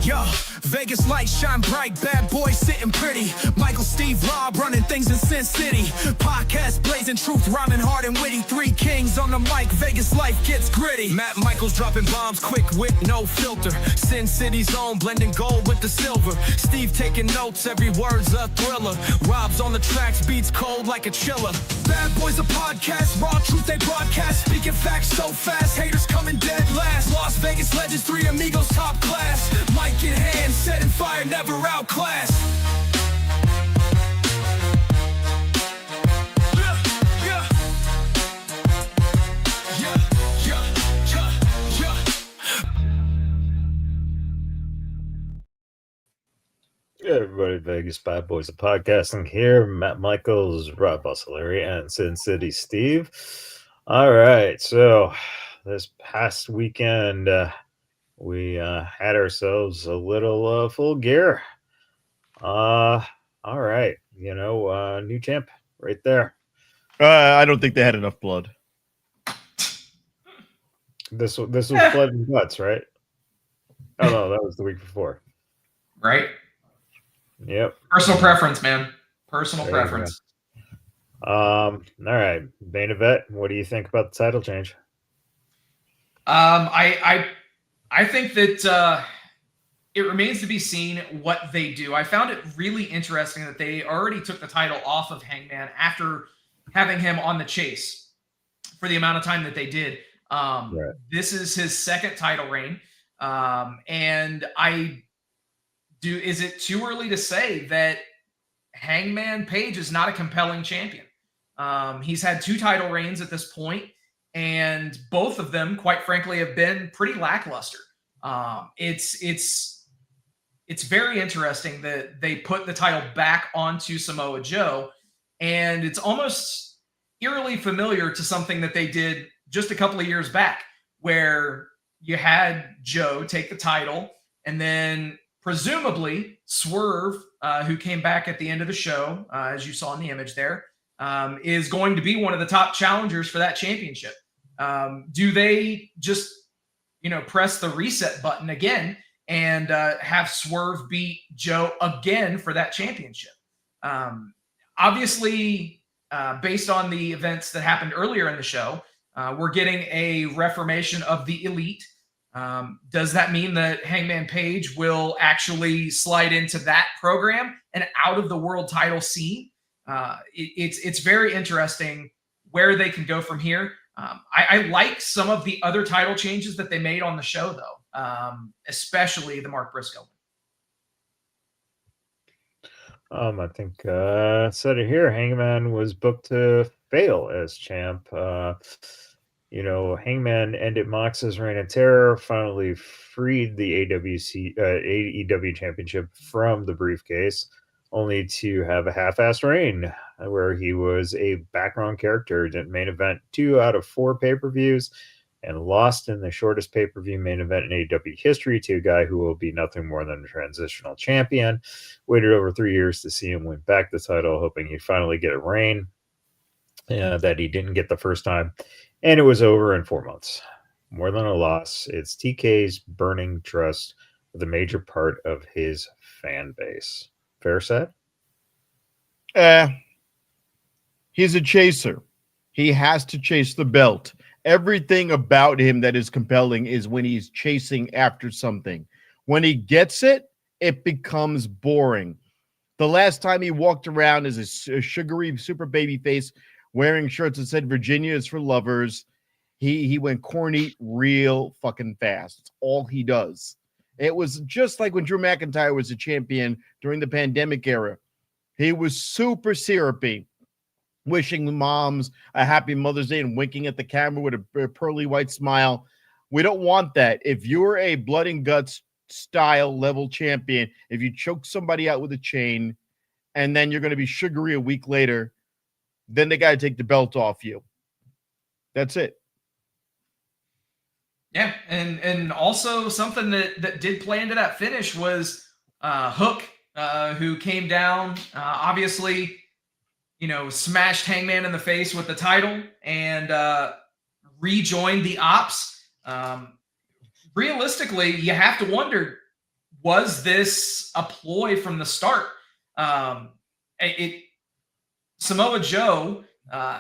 Yo, Vegas lights shine bright, bad boys sitting pretty. Michael, Steve, Rob running things in Sin City. Podcast blazing truth, rhyming hard and witty. Three kings on the mic, Vegas life gets gritty. Matt Michaels dropping bombs, quick wit, no filter. Sin City's own, blending gold with the silver. Steve taking notes, every word's a thriller. Rob's on the tracks, beats cold like a chiller. Badboyz a podcast, raw truth they broadcast. Speaking facts so fast, haters coming dead last. Las Vegas legends, three amigos top class. Mic in hand, setting fire, never outclassed. Hey everybody, Vegas Badboyz of podcasting here. Matt Michaels, Rob Busselary, and Sin City Steve. All right, so this past weekend we had ourselves a little Full Gear. All right, new champ right there. I don't think they had enough blood. This was blood and guts, right? Oh no, that was the week before. Right? Yep. Personal preference, man. Personal preference. All right. Main event. What do you think about the title change? I think that it remains to be seen what they do. I found it really interesting that they already took the title off of Hangman after having him on the chase for the amount of time that they did. Right. This is his second title reign. And is it too early to say that Hangman Page is not a compelling champion? He's had 2 title reigns at this point, and both of them, quite frankly, have been pretty lackluster. It's very interesting that they put the title back onto Samoa Joe, and it's almost eerily familiar to something that they did just a couple of years back, where you had Joe take the title, and then presumably Swerve, who came back at the end of the show, as you saw in the image there, is going to be one of the top challengers for that championship. Do they just, press the reset button again and have Swerve beat Joe again for that championship? Obviously, based on the events that happened earlier in the show, we're getting a reformation of the Elite. Does that mean that Hangman Page will actually slide into that program and out of the world title scene? It's very interesting where they can go from here. I like some of the other title changes that they made on the show, though, especially the Mark Briscoe. I think said it here. Hangman was booked to fail as champ. Hangman ended Mox's reign of terror, finally freed the AEW championship from the briefcase, only to have a half-assed reign where he was a background character, didn't main event 2 out of 4 pay-per-views, and lost in the shortest pay-per-view main event in AEW history to a guy who will be nothing more than a transitional champion. Waited over 3 years to see him win back the title, hoping he'd finally get a reign that he didn't get the first time. And it was over in 4 months. More than a loss, it's TK's burning trust with a major part of his fan base. Fair said? He's a chaser. He has to chase the belt. Everything about him that is compelling is when he's chasing after something. When he gets it, it becomes boring. The last time he walked around as a sugary super baby face wearing shirts that said Virginia is for lovers, he went corny real fucking fast. That's all he does. It was just like when Drew McIntyre was a champion during the pandemic era. He was super syrupy, wishing moms a happy Mother's Day and winking at the camera with a pearly white smile. We don't want that. If you're a blood and guts style level champion, if you choke somebody out with a chain and then you're going to be sugary a week later, then they got to take the belt off you. That's it. Yeah, and also something that did play into that finish was Hook, who came down, obviously, smashed Hangman in the face with the title and rejoined the Ops. Realistically, you have to wonder, was this a ploy from the start? Samoa Joe,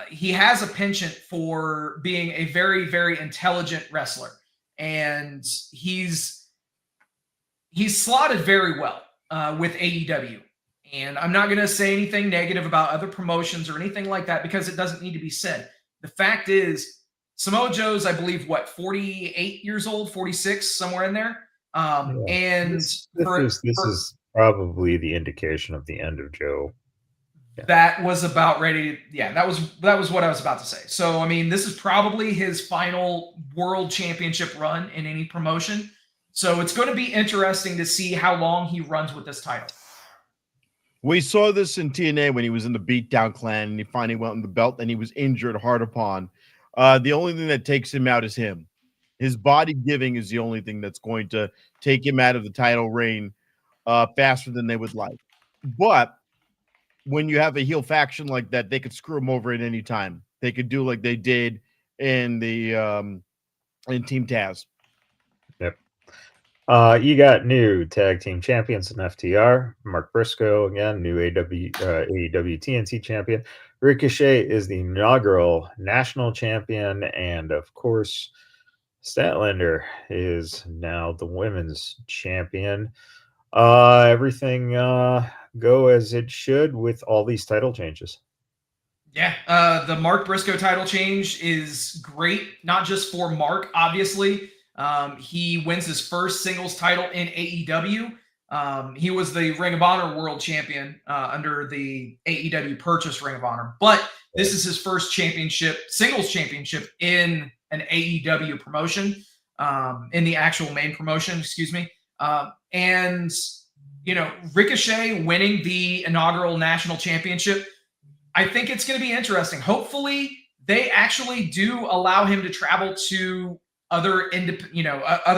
he has a penchant for being a very, very intelligent wrestler, and he's slotted very well with AEW. And I'm not going to say anything negative about other promotions or anything like that because it doesn't need to be said. The fact is, Samoa Joe's, I believe, 48 years old, 46, somewhere in there. And this is probably the indication of the end of Joe. Yeah. That was about ready. That was what I was about to say. So, I mean, this is probably his final world championship run in any promotion. So it's going to be interesting to see how long he runs with this title. We saw this in TNA when he was in the Beatdown Clan and he finally went on the belt and he was injured hard upon. The only thing that takes him out is him. His body giving is the only thing that's going to take him out of the title reign faster than they would like. But when you have a heel faction like that, they could screw him over at any time. They could do like they did in the in Team Taz. Yep. You got new tag team champions in FTR. Mark Briscoe, again, new AEW TNT champion. Ricochet is the inaugural national champion. And of course, Statlander is now the women's champion. Everything go as it should with all these title changes. Yeah, the Mark Briscoe title change is great, not just for Mark, obviously. He wins his first singles title in AEW. He was the Ring of Honor World Champion under the AEW purchased Ring of Honor. But this is his first singles championship in an AEW promotion, in the actual main promotion, excuse me. And, Ricochet winning the inaugural national championship, I think it's going to be interesting. Hopefully, they actually do allow him to travel to other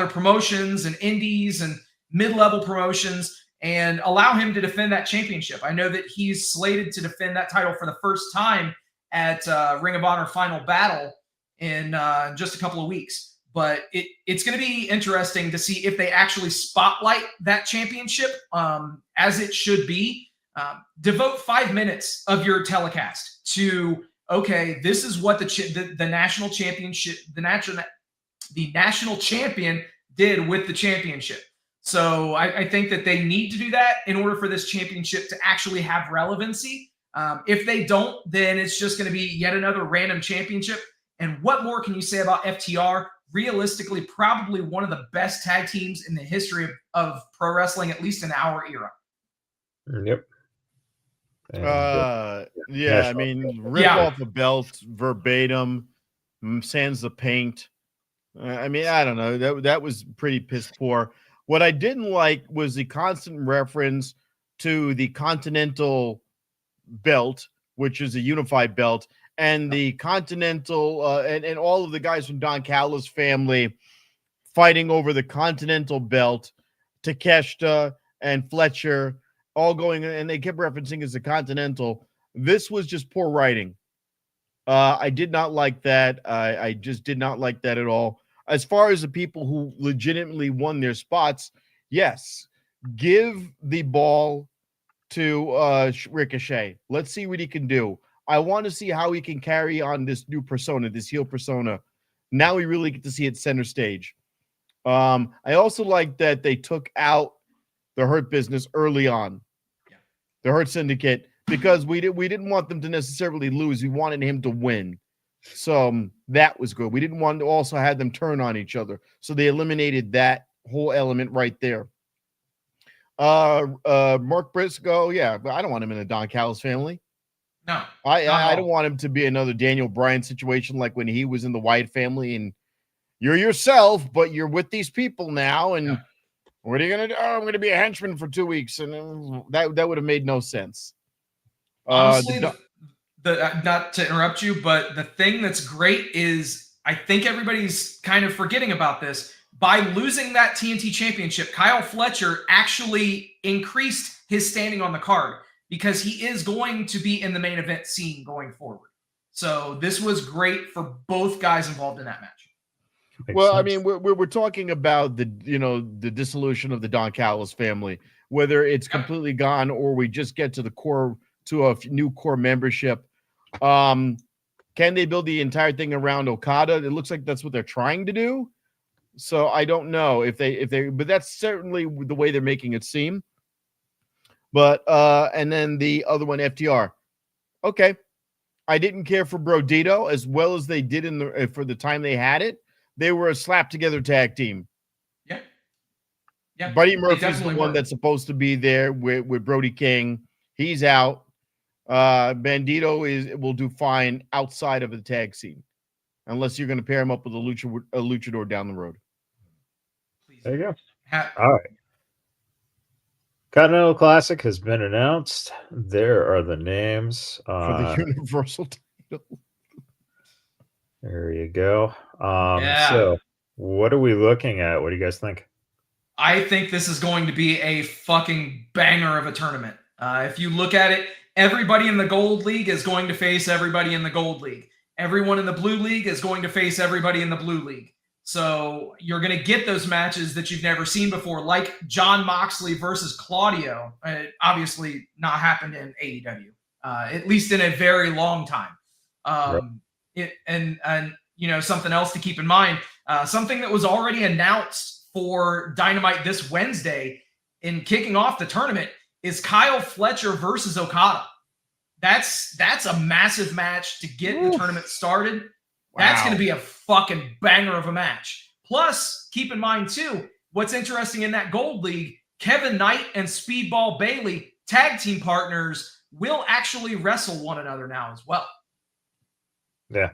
promotions and indies and mid-level promotions and allow him to defend that championship. I know that he's slated to defend that title for the first time at Ring of Honor Final Battle in just a couple of weeks. But it's going to be interesting to see if they actually spotlight that championship as it should be. Devote 5 minutes of your telecast to, okay, this is what the national championship, the national champion did with the championship. So I think that they need to do that in order for this championship to actually have relevancy. If they don't, then it's just going to be yet another random championship. And what more can you say about FTR? Realistically, probably one of the best tag teams in the history of pro wrestling, at least in our era. Yep. I mean, rip off the belt verbatim, sans the paint. I mean, I don't know. That was pretty piss poor. What I didn't like was the constant reference to the Continental belt, which is a unified belt, and the Continental and all of the guys from Don Callis' family fighting over the Continental belt, Takeshita and Fletcher all going, and they kept referencing as the Continental. This was just poor writing. I did not like that. I just did not like that at all. As far as the people who legitimately won their spots, yes, give the ball to Ricochet. Let's see what he can do. I want to see how he can carry on this new persona, this heel persona. Now we really get to see it center stage. I also like that they took out the Hurt Business early on, the Hurt Syndicate, because we didn't want them to necessarily lose. We wanted him to win. So that was good. We didn't want to also have them turn on each other. So they eliminated that whole element right there. Mark Briscoe, yeah, but I don't want him in the Don Callis family. No. I don't want him to be another Daniel Bryan situation like when he was in the Wyatt family and you're yourself, but you're with these people now. And what are you going to do? Oh, I'm going to be a henchman for 2 weeks. And that would have made no sense. Honestly, not to interrupt you, but the thing that's great is I think everybody's kind of forgetting about this. By losing that TNT championship, Kyle Fletcher actually increased his standing on the card because he is going to be in the main event scene going forward. So this was great for both guys involved in that match. Makes Well, I sense. mean, we're talking about the the dissolution of the Don Callis family, whether it's completely gone or we just get to the core to a new core membership. Can they build the entire thing around Okada? It looks like that's what they're trying to do. So I don't know if they, but that's certainly the way they're making it seem. But and then the other one, FTR. Okay, I didn't care for Brodito as well as they did in the for the time they had it. They were a slap together tag team. Yeah. Yeah. Buddy they Murphy's the definitely one were. that's supposed to be there with Brody King. He's out. Bandito will do fine outside of the tag scene, unless you're going to pair him up with a luchador down the road. Please. There you go. Ha- All right. Continental Classic has been announced. There are the names. For the Universal title. There you go. Yeah. So what are we looking at? What do you guys think? I think this is going to be a fucking banger of a tournament. If you look at it, everybody in the Gold League is going to face everybody in the Gold League. Everyone in the Blue League is going to face everybody in the Blue League. So you're going to get those matches that you've never seen before, like Jon Moxley versus Claudio. Obviously not happened in AEW, at least in a very long time. And something else to keep in mind, something that was already announced for Dynamite this Wednesday in kicking off the tournament is Kyle Fletcher versus Okada. That's a massive match to get the tournament started. That's going to be a fucking banger of a match. Plus, keep in mind too, what's interesting in that Gold League, Kevin Knight and Speedball Bailey, tag team partners, will actually wrestle one another now as well. Yeah.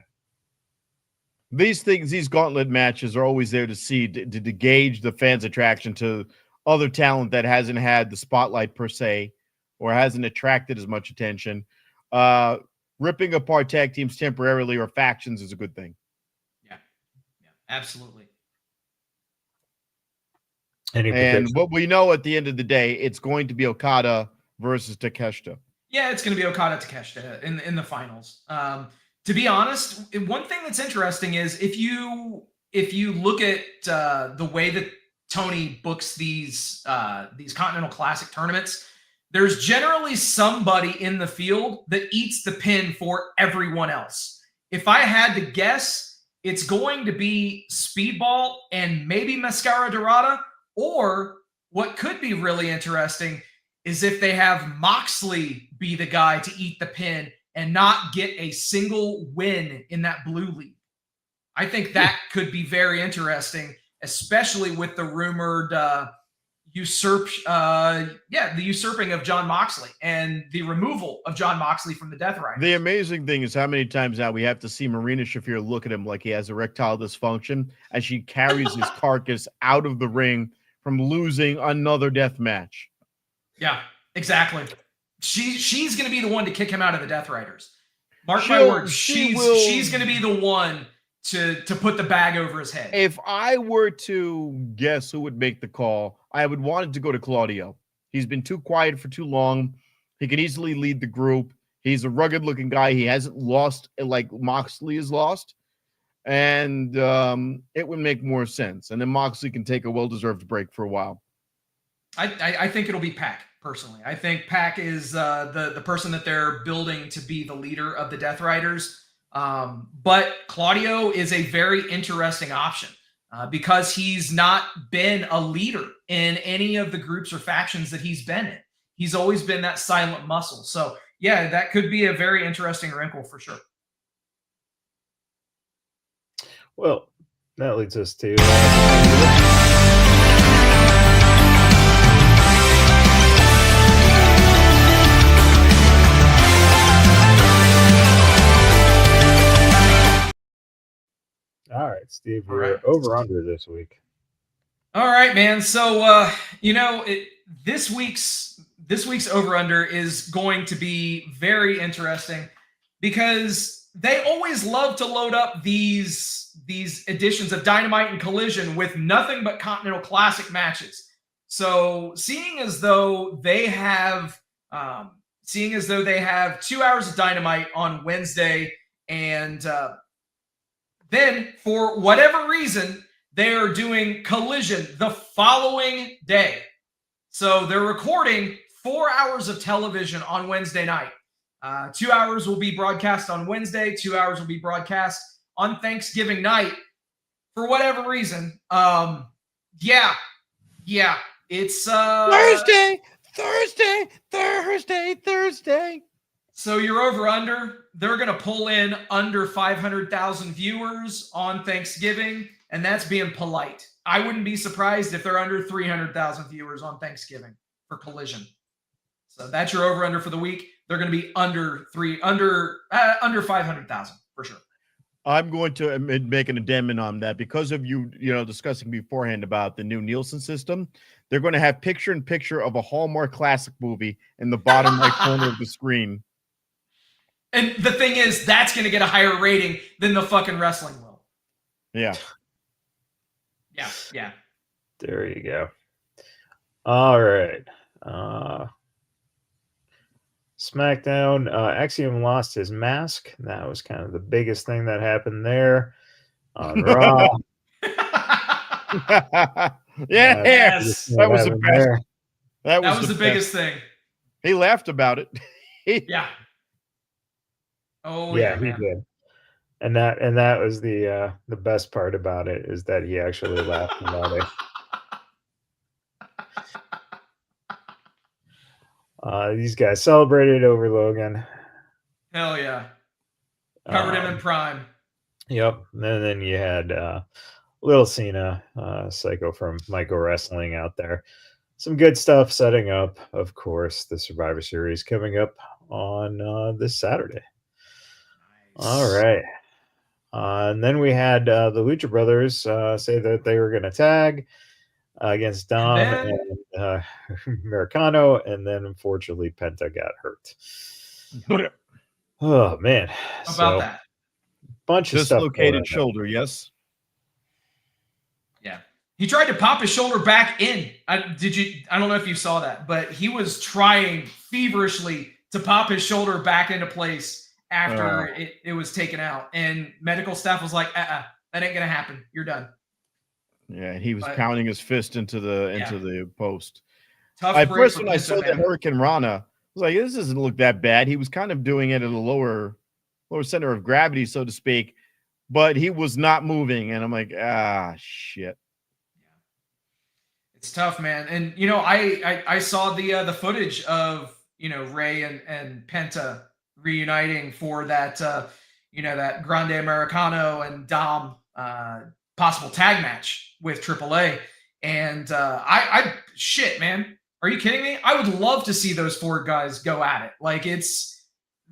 These gauntlet matches are always there to gauge the fans' attraction to other talent that hasn't had the spotlight per se, or hasn't attracted as much attention. Ripping apart tag teams temporarily or factions is a good thing. Yeah, absolutely. And what we know at the end of the day, it's going to be Okada versus Takeshita. Yeah, it's going to be Okada Takeshita in the finals. To be honest, one thing that's interesting is if you look at the way that Tony books these Continental Classic tournaments, there's generally somebody in the field that eats the pin for everyone else. If I had to guess, it's going to be Speedball and maybe Mascara Dorada, or what could be really interesting is if they have Moxley be the guy to eat the pin and not get a single win in that Blue League. I think that could be very interesting, especially with the rumored usurping of Jon Moxley and the removal of Jon Moxley from the Death Riders. The amazing thing is how many times now we have to see Marina Shafir look at him like he has erectile dysfunction as she carries his carcass out of the ring from losing another death match. Yeah, exactly. She's going to be the one to kick him out of the Death Riders. Mark my words. She's going to be the one to put the bag over his head. If I were to guess who would make the call, I would want it to go to Claudio. He's been too quiet for too long. He could easily lead the group. He's a rugged-looking guy. He hasn't lost like Moxley has lost. And it would make more sense. And then Moxley can take a well-deserved break for a while. I think it'll be Pac, personally. I think Pac is the person that they're building to be the leader of the Death Riders. But Claudio is a very interesting option because he's not been a leader in any of the groups or factions that he's been in. He's always been that silent muscle. So, yeah, that could be a very interesting wrinkle for sure. Well, that leads us to all right, Steve, we're over under this week. All right, man. So this week's over under is going to be very interesting because they always love to load up these editions of Dynamite and Collision with nothing but Continental Classic matches. So seeing as though they have 2 hours of Dynamite on Wednesday and Then, for whatever reason, they are doing Collision the following day. So they're recording 4 hours of television on Wednesday night. 2 hours will be broadcast on Wednesday. 2 hours will be broadcast on Thanksgiving night. For whatever reason, yeah, it's Thursday. So you're over under. They're going to pull in under 500,000 viewers on Thanksgiving, and that's being polite. I wouldn't be surprised if they're under 300,000 viewers on Thanksgiving for Collision. So that's your over under for the week. They're going to be under 500,000 for sure. I'm going to make an addendum on that because of you discussing beforehand about the new Nielsen system. They're going to have picture-in-picture of a Hallmark classic movie in the bottom right corner of the screen. And the thing is, that's going to get a higher rating than the fucking wrestling will. Yeah. Yeah. There you go. All right. SmackDown, Axiom lost his mask. That was kind of the biggest thing that happened there. On Raw. Yes. That was the best. There. That was the biggest thing. He laughed about it. Yeah. Oh Yeah, yeah, he man. did. And that was the best part about it, is that he actually laughed about it. These guys celebrated over Logan. Hell yeah. Covered him in prime. Yep. And then you had Little Cena, Psycho from Michael Wrestling out there. Some good stuff setting up, of course, the Survivor Series coming up on this Saturday. Nice. All right. And then we had the Lucha Brothers say that they were going to tag against Dom and Americano, and then unfortunately Penta got hurt. Oh man! How about that? Bunch of stuff. Dislocated shoulder, yes. Yeah, he tried to pop his shoulder back in. I don't know if you saw that, but he was trying feverishly to pop his shoulder back into place after it was taken out, and medical staff was like, that ain't gonna happen. You're done. Yeah, he was pounding his fist into the post. Tough. I first when I saw the Hurricane Rana, I was like, this doesn't look that bad. He was kind of doing it at a lower center of gravity, so to speak, but he was not moving, and I'm like, shit. Yeah. It's tough, man. And I saw the footage of Ray and Penta reuniting for that that Grande Americano and Dom possible tag match with AAA, and I shit, man, are you kidding me? I would love to see those four guys go at it. Like,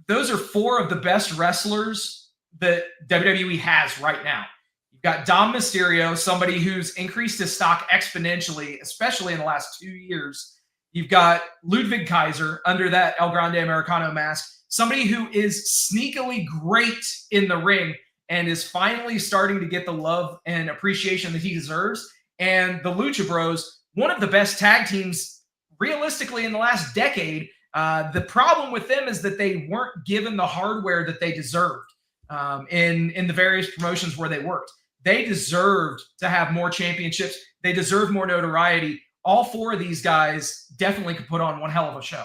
those are four of the best wrestlers that WWE has right now. You've got Dom Mysterio, somebody who's increased his stock exponentially, especially in the last 2 years. You've got Ludwig Kaiser under that El Grande Americano mask, somebody who is sneakily great in the ring and is finally starting to get the love and appreciation that he deserves. And the Lucha Bros, one of the best tag teams realistically in the last decade. The problem with them is that they weren't given the hardware that they deserved in the various promotions where they worked. They deserved to have more championships. They deserve more notoriety. All four of these guys definitely could put on one hell of a show.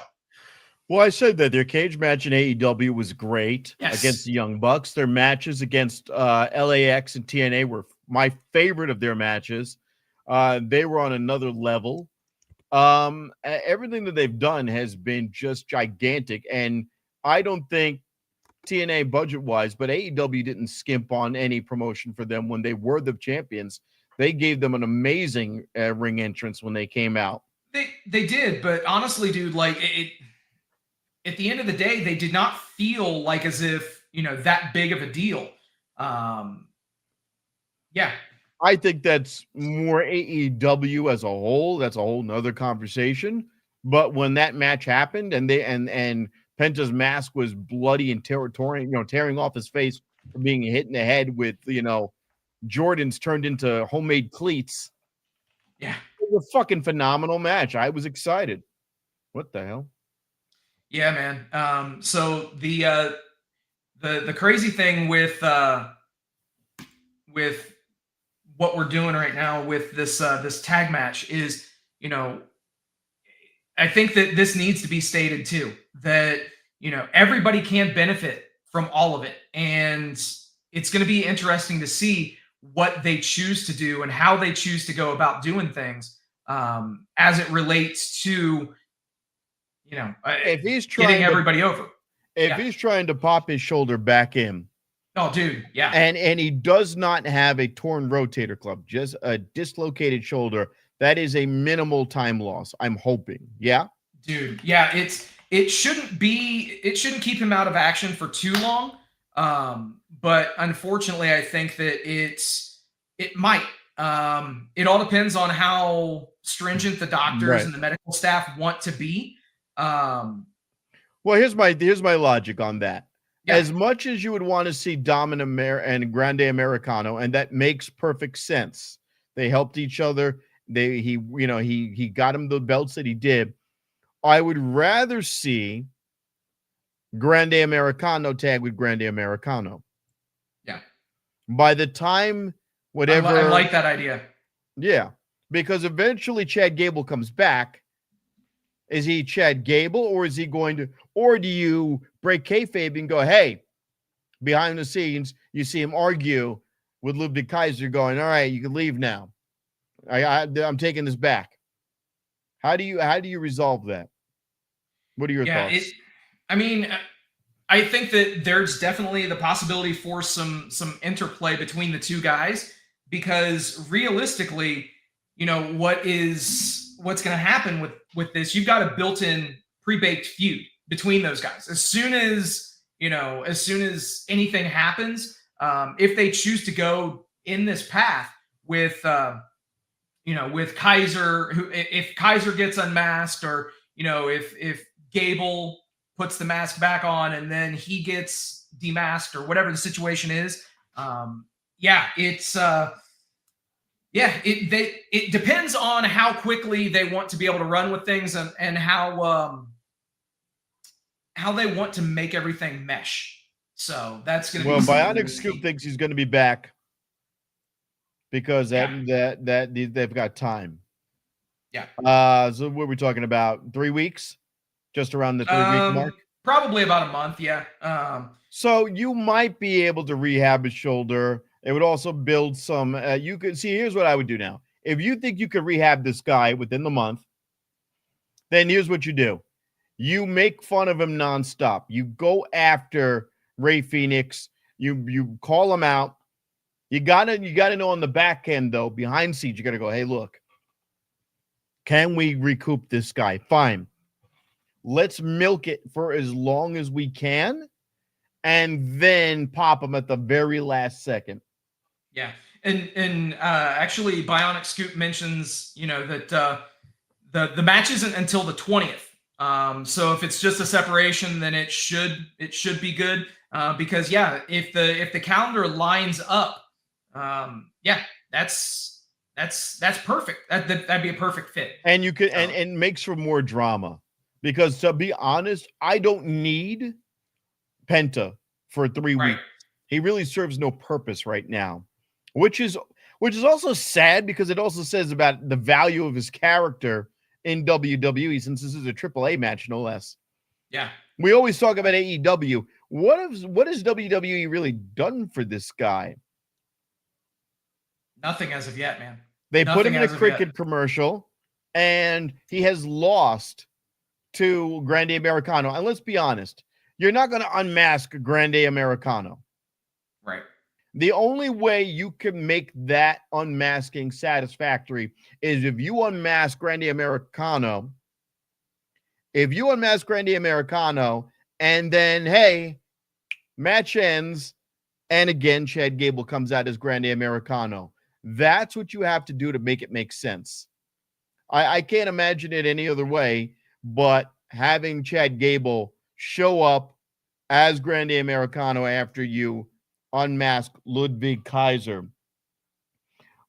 Well, I said that their cage match in AEW was great against the Young Bucks. Their matches against LAX and TNA were my favorite of their matches. They were on another level. Everything that they've done has been just gigantic. And I don't think TNA budget-wise, but AEW didn't skimp on any promotion for them when they were the champions. They gave them an amazing ring entrance when they came out. They did, but honestly, dude, like at the end of the day, they did not feel like as if, that big of a deal. Yeah. I think that's more AEW as a whole. That's a whole nother conversation. But when that match happened and Penta's mask was bloody and tearing off his face from being hit in the head with, Jordans turned into homemade cleats. Yeah. It was a fucking phenomenal match. I was excited. What the hell? Yeah, man. So the crazy thing with with what we're doing right now with this this tag match is, you know, I think that this needs to be stated too, that, you know, everybody can benefit from all of it. And it's going to be interesting to see what they choose to do and how they choose to go about doing things, as it relates to, you know, If he's getting trying everybody over. if Yeah. he's trying to pop his shoulder back in, Oh, dude. Yeah. and he does not have a torn rotator cuff, just a dislocated shoulder, that is a minimal time loss, I'm hoping. Yeah. Dude, yeah, it shouldn't keep him out of action for too long. But unfortunately, I think that it might. It all depends on how stringent the doctors Right. and the medical staff want to be. Well, here's my logic on that. Yeah. As much as you would want to see Dominant and Grande Americano, and that makes perfect sense. They helped each other. He got him the belts that he did. I would rather see Grande Americano tag with Grande Americano. Yeah. By the time whatever, I like that idea. yeah, because eventually Chad Gable comes back. Is he Chad Gable, or is he going to, or do you break kayfabe and go, hey, behind the scenes, you see him argue with Ludwig Kaiser going, all right, you can leave now. I'm taking this back. How do you resolve that? What are your thoughts? I mean, I think that there's definitely the possibility for some interplay between the two guys, because realistically, you know, what's going to happen with this, you've got a built-in pre-baked feud between those guys. As soon as anything happens, if they choose to go in this path with with Kaiser, if Kaiser gets unmasked, or, you know, if Gable puts the mask back on and then he gets demasked, or whatever the situation is, it depends on how quickly they want to be able to run with things, and how they want to make everything mesh. So that's going to be Bionic Scoop thinks he's going to be back because that they've got time. Yeah. So what are we talking about? 3 weeks? Just around the 3-week mark? Probably about a month, yeah. So you might be able to rehab his shoulder. It would also build some. You could see. Here's what I would do now. If you think you could rehab this guy within the month, then here's what you do: you make fun of him nonstop. You go after Ray Phoenix. You call him out. You gotta know on the back end, though, behind scenes, you gotta go, hey, look, can we recoup this guy? Fine. Let's milk it for as long as we can, and then pop him at the very last second. Yeah. And actually, Bionic Scoop mentions, you know, that the match isn't until the 20th. So if it's just a separation, then it should be good. Because if the calendar lines up, that's perfect. That'd be a perfect fit. And you could and makes for more drama. Because to be honest, I don't need Penta for 3 weeks. He really serves no purpose right now, which is also sad, because it also says about the value of his character in WWE, since this is a AAA match, no less. Yeah. We always talk about AEW. What has WWE really done for this guy? Nothing as of yet, man. They put him in a cricket commercial, and he has lost to Grande Americano. And let's be honest, you're not going to unmask Grande Americano. Right. The only way you can make that unmasking satisfactory is if you unmask Grande Americano. If you unmask Grande Americano, and then, hey, match ends, and again, Chad Gable comes out as Grande Americano. That's what you have to do to make it make sense. I can't imagine it any other way, but having Chad Gable show up as Grande Americano after you unmask Ludwig Kaiser.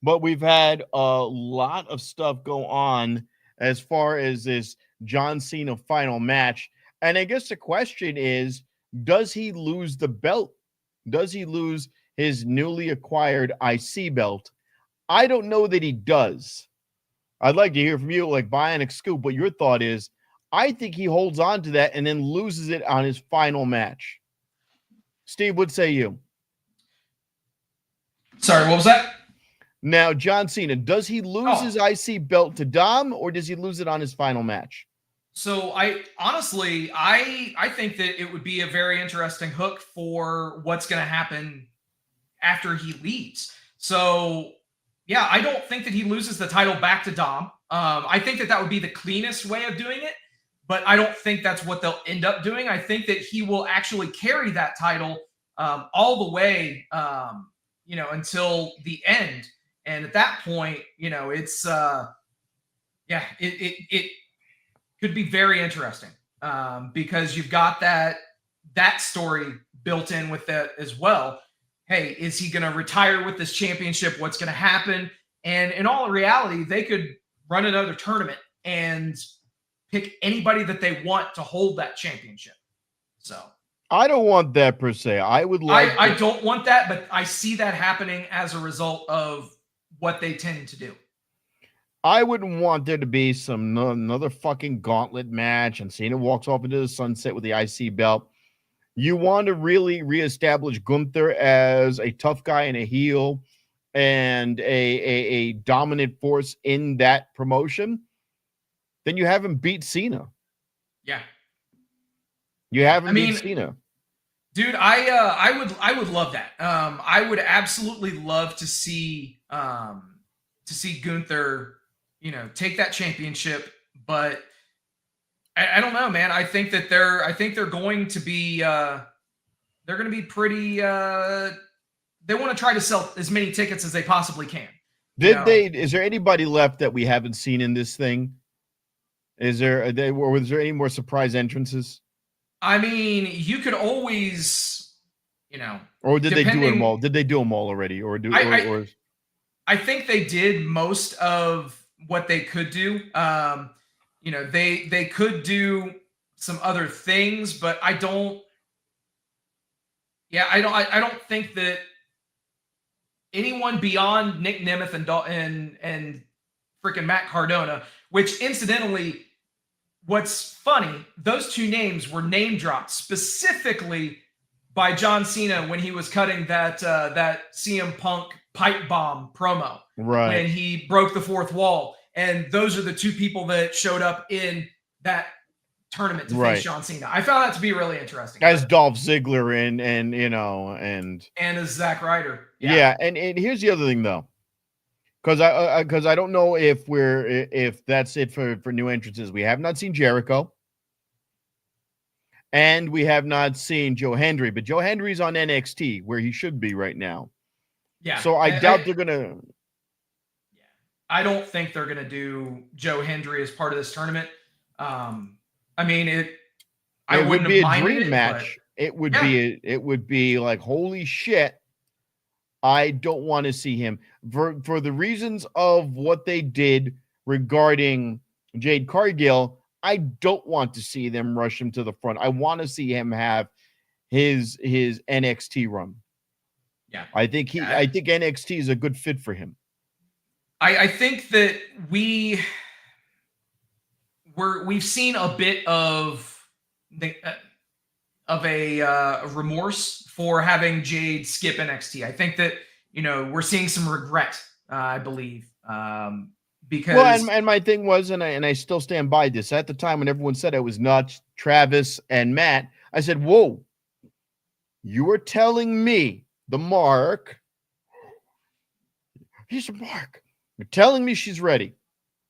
But we've had a lot of stuff go on as far as this John Cena final match. And I guess the question is, does he lose the belt? Does he lose his newly acquired IC belt? I don't know that he does. I'd like to hear from you, like Bionic Scoop, what your thought is. I think he holds on to that and then loses it on his final match. Steve, what say you? Sorry, what was that? Now, John Cena, does he lose his IC belt to Dom, or does he lose it on his final match? So I honestly, I think that it would be a very interesting hook for what's going to happen after he leaves. So yeah, I don't think that he loses the title back to Dom. I think that would be the cleanest way of doing it, but I don't think that's what they'll end up doing. I think that he will actually carry that title all the way, until the end. And at that point, it's it could be very interesting because you've got that story built in with that as well. Hey, is he going to retire with this championship? What's going to happen? And in all reality, they could run another tournament and pick anybody that they want to hold that championship. So I don't want that per se. I would like. I don't want that, but I see that happening as a result of what they tend to do. I wouldn't want there to be another fucking gauntlet match and Cena walks off into the sunset with the IC belt. You want to really reestablish Gunther as a tough guy and a heel and a dominant force in that promotion, then you have him beat Cena. Yeah. You have him beat Cena. Dude, I would love that. I would absolutely love to see Gunther, take that championship, but I don't know, man. I think that they're going to be pretty they want to try to sell as many tickets as they possibly can. Is there anybody left that we haven't seen in this thing? Was there any more surprise entrances? I mean, you could always, or did they do them all? Did they do them all already? I think they did most of what they could do. They could do some other things, but I don't think that anyone beyond Nick Nemeth and freaking Matt Cardona, which incidentally, what's funny, those two names were name dropped specifically by John Cena when he was cutting that CM Punk pipe bomb promo, right, when he broke the fourth wall. And those are the two people that showed up in that tournament to face John Cena. I found that to be really interesting. As Dolph Ziggler and as Zack Ryder. Yeah, and here's the other thing though. Because I don't know if that's it for new entrances. We have not seen Jericho, and we have not seen Joe Hendry. But Joe Hendry's on NXT where he should be right now. Yeah. So I doubt they're gonna. Yeah, I don't think they're gonna do Joe Hendry as part of this tournament. I mean it. I would wouldn't be have a dream minded, match. It would be like holy shit. I don't want to see him for the reasons of what they did regarding Jade Cargill. I don't want to see them rush him to the front. I want to see him have his NXT run. Yeah. I think NXT is a good fit for him. I think that we've seen a bit of a remorse for having Jade skip NXT. I think that, we're seeing some regret, I believe, because and my thing was, and I still stand by this, at the time when everyone said it was not Travis and Matt, I said, whoa, you are telling me the Mark, he's a Mark. You're telling me she's ready.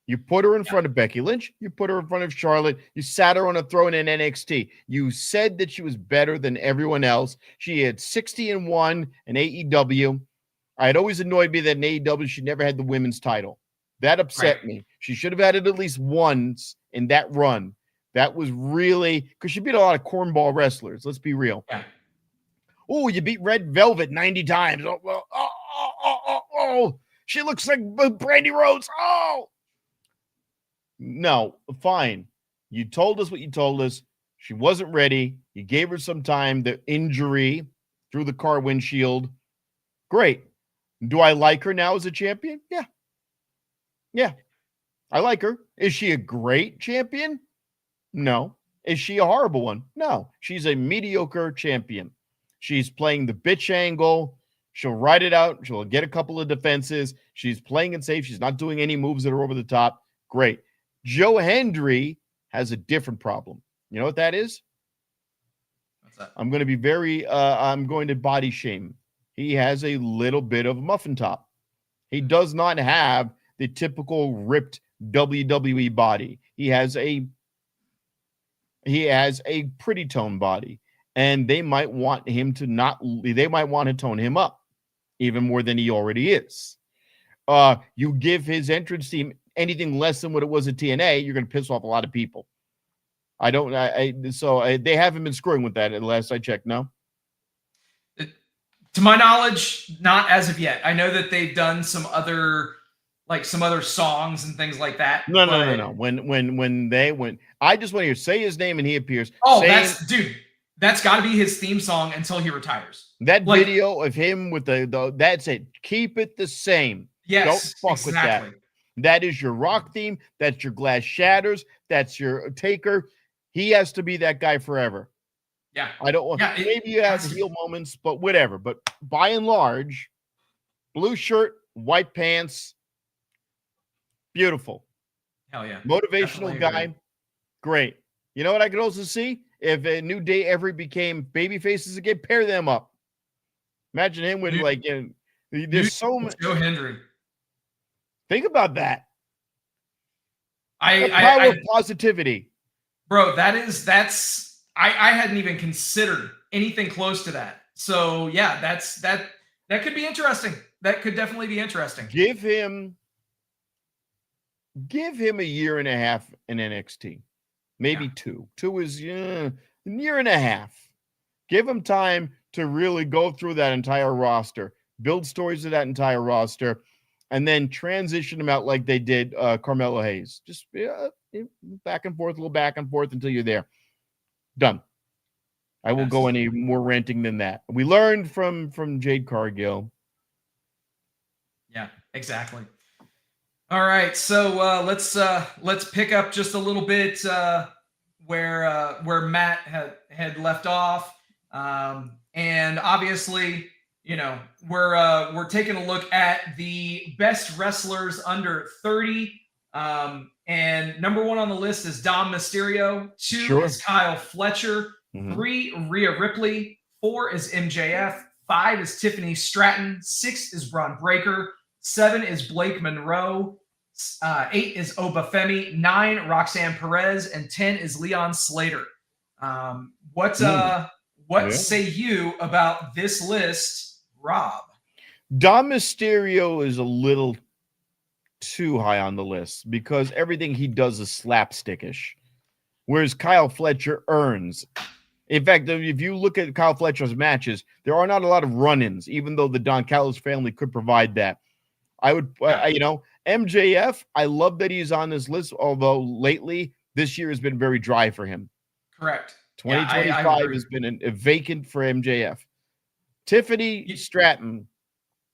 You put her in front of Becky Lynch. You put her in front of Charlotte. You sat her on a throne in NXT. You said that she was better than everyone else. She had 60-1 in AEW. I had always annoyed me that in AEW she never had the women's title. That upset me. She should have had it at least once in that run. That was really because she beat a lot of cornball wrestlers. Let's be real. Yeah. Oh, you beat Red Velvet 90 times. Oh, well, oh. She looks like Brandy Rhodes. Oh. No, fine. You told us what you told us. She wasn't ready. You gave her some time. The injury through the car windshield Great. Do I like her now as a champion? Yeah. Yeah. I like her. Is she a great champion? No. Is she a horrible one? No. She's a mediocre champion. She's playing the bitch angle. She'll ride it out. She'll get a couple of defenses. She's playing it safe. She's not doing any moves that are over the top. Great. Joe Hendry has a different problem. You know what that is? What's that? I'm going to be I'm going to body shame. He has a little bit of a muffin top. He does not have the typical ripped WWE body. He has a pretty tone body, and they might want to tone him up even more than he already is. You give his entrance team anything less than what it was at TNA, you're going to piss off a lot of people. They haven't been screwing with that at last I checked. No. To my knowledge, not as of yet. I know that they've done some other songs and things like that. No. When I just want to hear say his name and he appears. Oh, that's got to be his theme song until he retires. That video of him with the that's it. Keep it the same. Yes, don't fuck with that. That is your Rock theme. That's your Glass Shatters. That's your Taker. He has to be that guy forever. Yeah. I don't want. Maybe you have heel moments, but whatever. But by and large, blue shirt, white pants, beautiful. Hell yeah. Motivational guy. Great. You know what I could also see? If a New Day ever became baby faces again, pair them up. Imagine him with there's so much. Joe Hendry. Think about that. I power of positivity. Bro, I hadn't even considered anything close to that. So yeah, that could be interesting. That could definitely be interesting. Give him a year and a half in NXT. Maybe two. 2 is a year and a half. Give him time to really go through that entire roster, build stories of that entire roster, and then transition them out like they did Carmelo Hayes. Just back and forth, a little back and forth until you're there. Done. I will go any more ranting than that. We learned from Jade Cargill. Yeah, exactly. All right, so let's pick up just a little bit where Matt had left off, and obviously, we're taking a look at the best wrestlers under 30. And number 1 on the list is Dom Mysterio. 2 is Kyle Fletcher. 3, Rhea Ripley. 4 is MJF. 5 is Tiffany Stratton. 6 is Braun Breaker. 7 is Blake Monroe. 8 is Obafemi. 9, Roxanne Perez. And 10 is Leon Slater. What say you about this list, Rob? Dom Mysterio is a little too high on the list because everything he does is slapstickish, whereas Kyle Fletcher earns. In fact, if you look at Kyle Fletcher's matches, there are not a lot of run-ins, even though the Don Callis family could provide that. MJF, I love that he's on this list, although lately this year has been very dry for him. Correct. 2025 has been a vacant for MJF. Tiffany Stratton.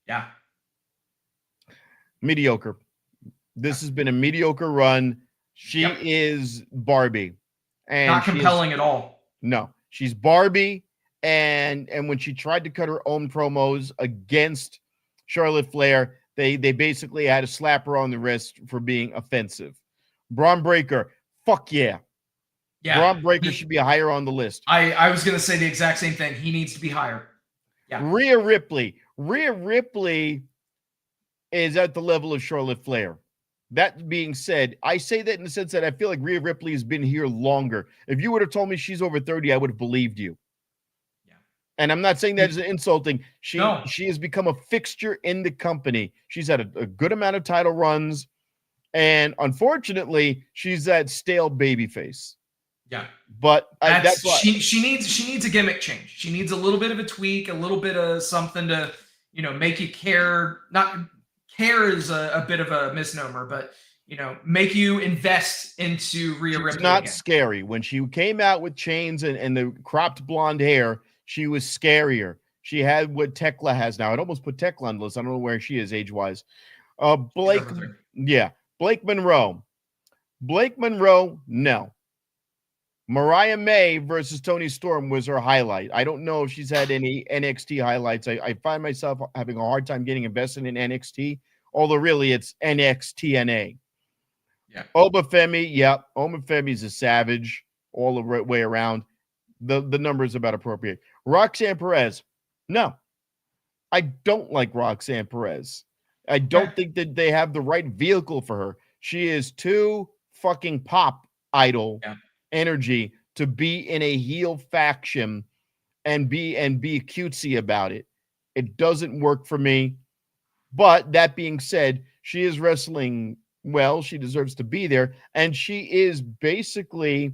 Yeah. Mediocre. This has been a mediocre run. She is Barbie. And not compelling at all. No. She's Barbie. And when she tried to cut her own promos against Charlotte Flair, they basically had to slap her on the wrist for being offensive. Braun Breaker, fuck yeah. Yeah. Braun Breaker should be higher on the list. I was going to say the exact same thing. He needs to be higher. Yeah. Rhea Ripley. Rhea Ripley is at the level of Charlotte Flair. That being said, I say that in the sense that I feel like Rhea Ripley has been here longer. If you would have told me she's over 30, I would have believed you. Yeah. And I'm not saying that as insulting. She has become a fixture in the company. She's had a good amount of title runs. And unfortunately, she's that stale baby face. Yeah. But that's why she needs a gimmick change. She needs a little bit of a tweak, a little bit of something to, make you care. Not care is a bit of a misnomer, but make you invest into Rhea Ripley. It's not scary. When she came out with chains and the cropped blonde hair, she was scarier. She had what Tekla has now. I'd almost put Tekla on the list. I don't know where she is age-wise. Blake, Blake Monroe. Blake Monroe, no. Mariah May versus Toni Storm was her highlight. I don't know if she's had any NXT highlights. I find myself having a hard time getting invested in NXT, although really it's NXTNA. Yeah. Obafemi, yep. Obafemi's a savage all the way around. The number is about appropriate. Roxanne Perez, no. I don't like Roxanne Perez. I don't think that they have the right vehicle for her. She is too fucking pop idol energy to be in a heel faction and be cutesy about it. It doesn't work for me. But that being said, she is wrestling well. She deserves to be there, and she is basically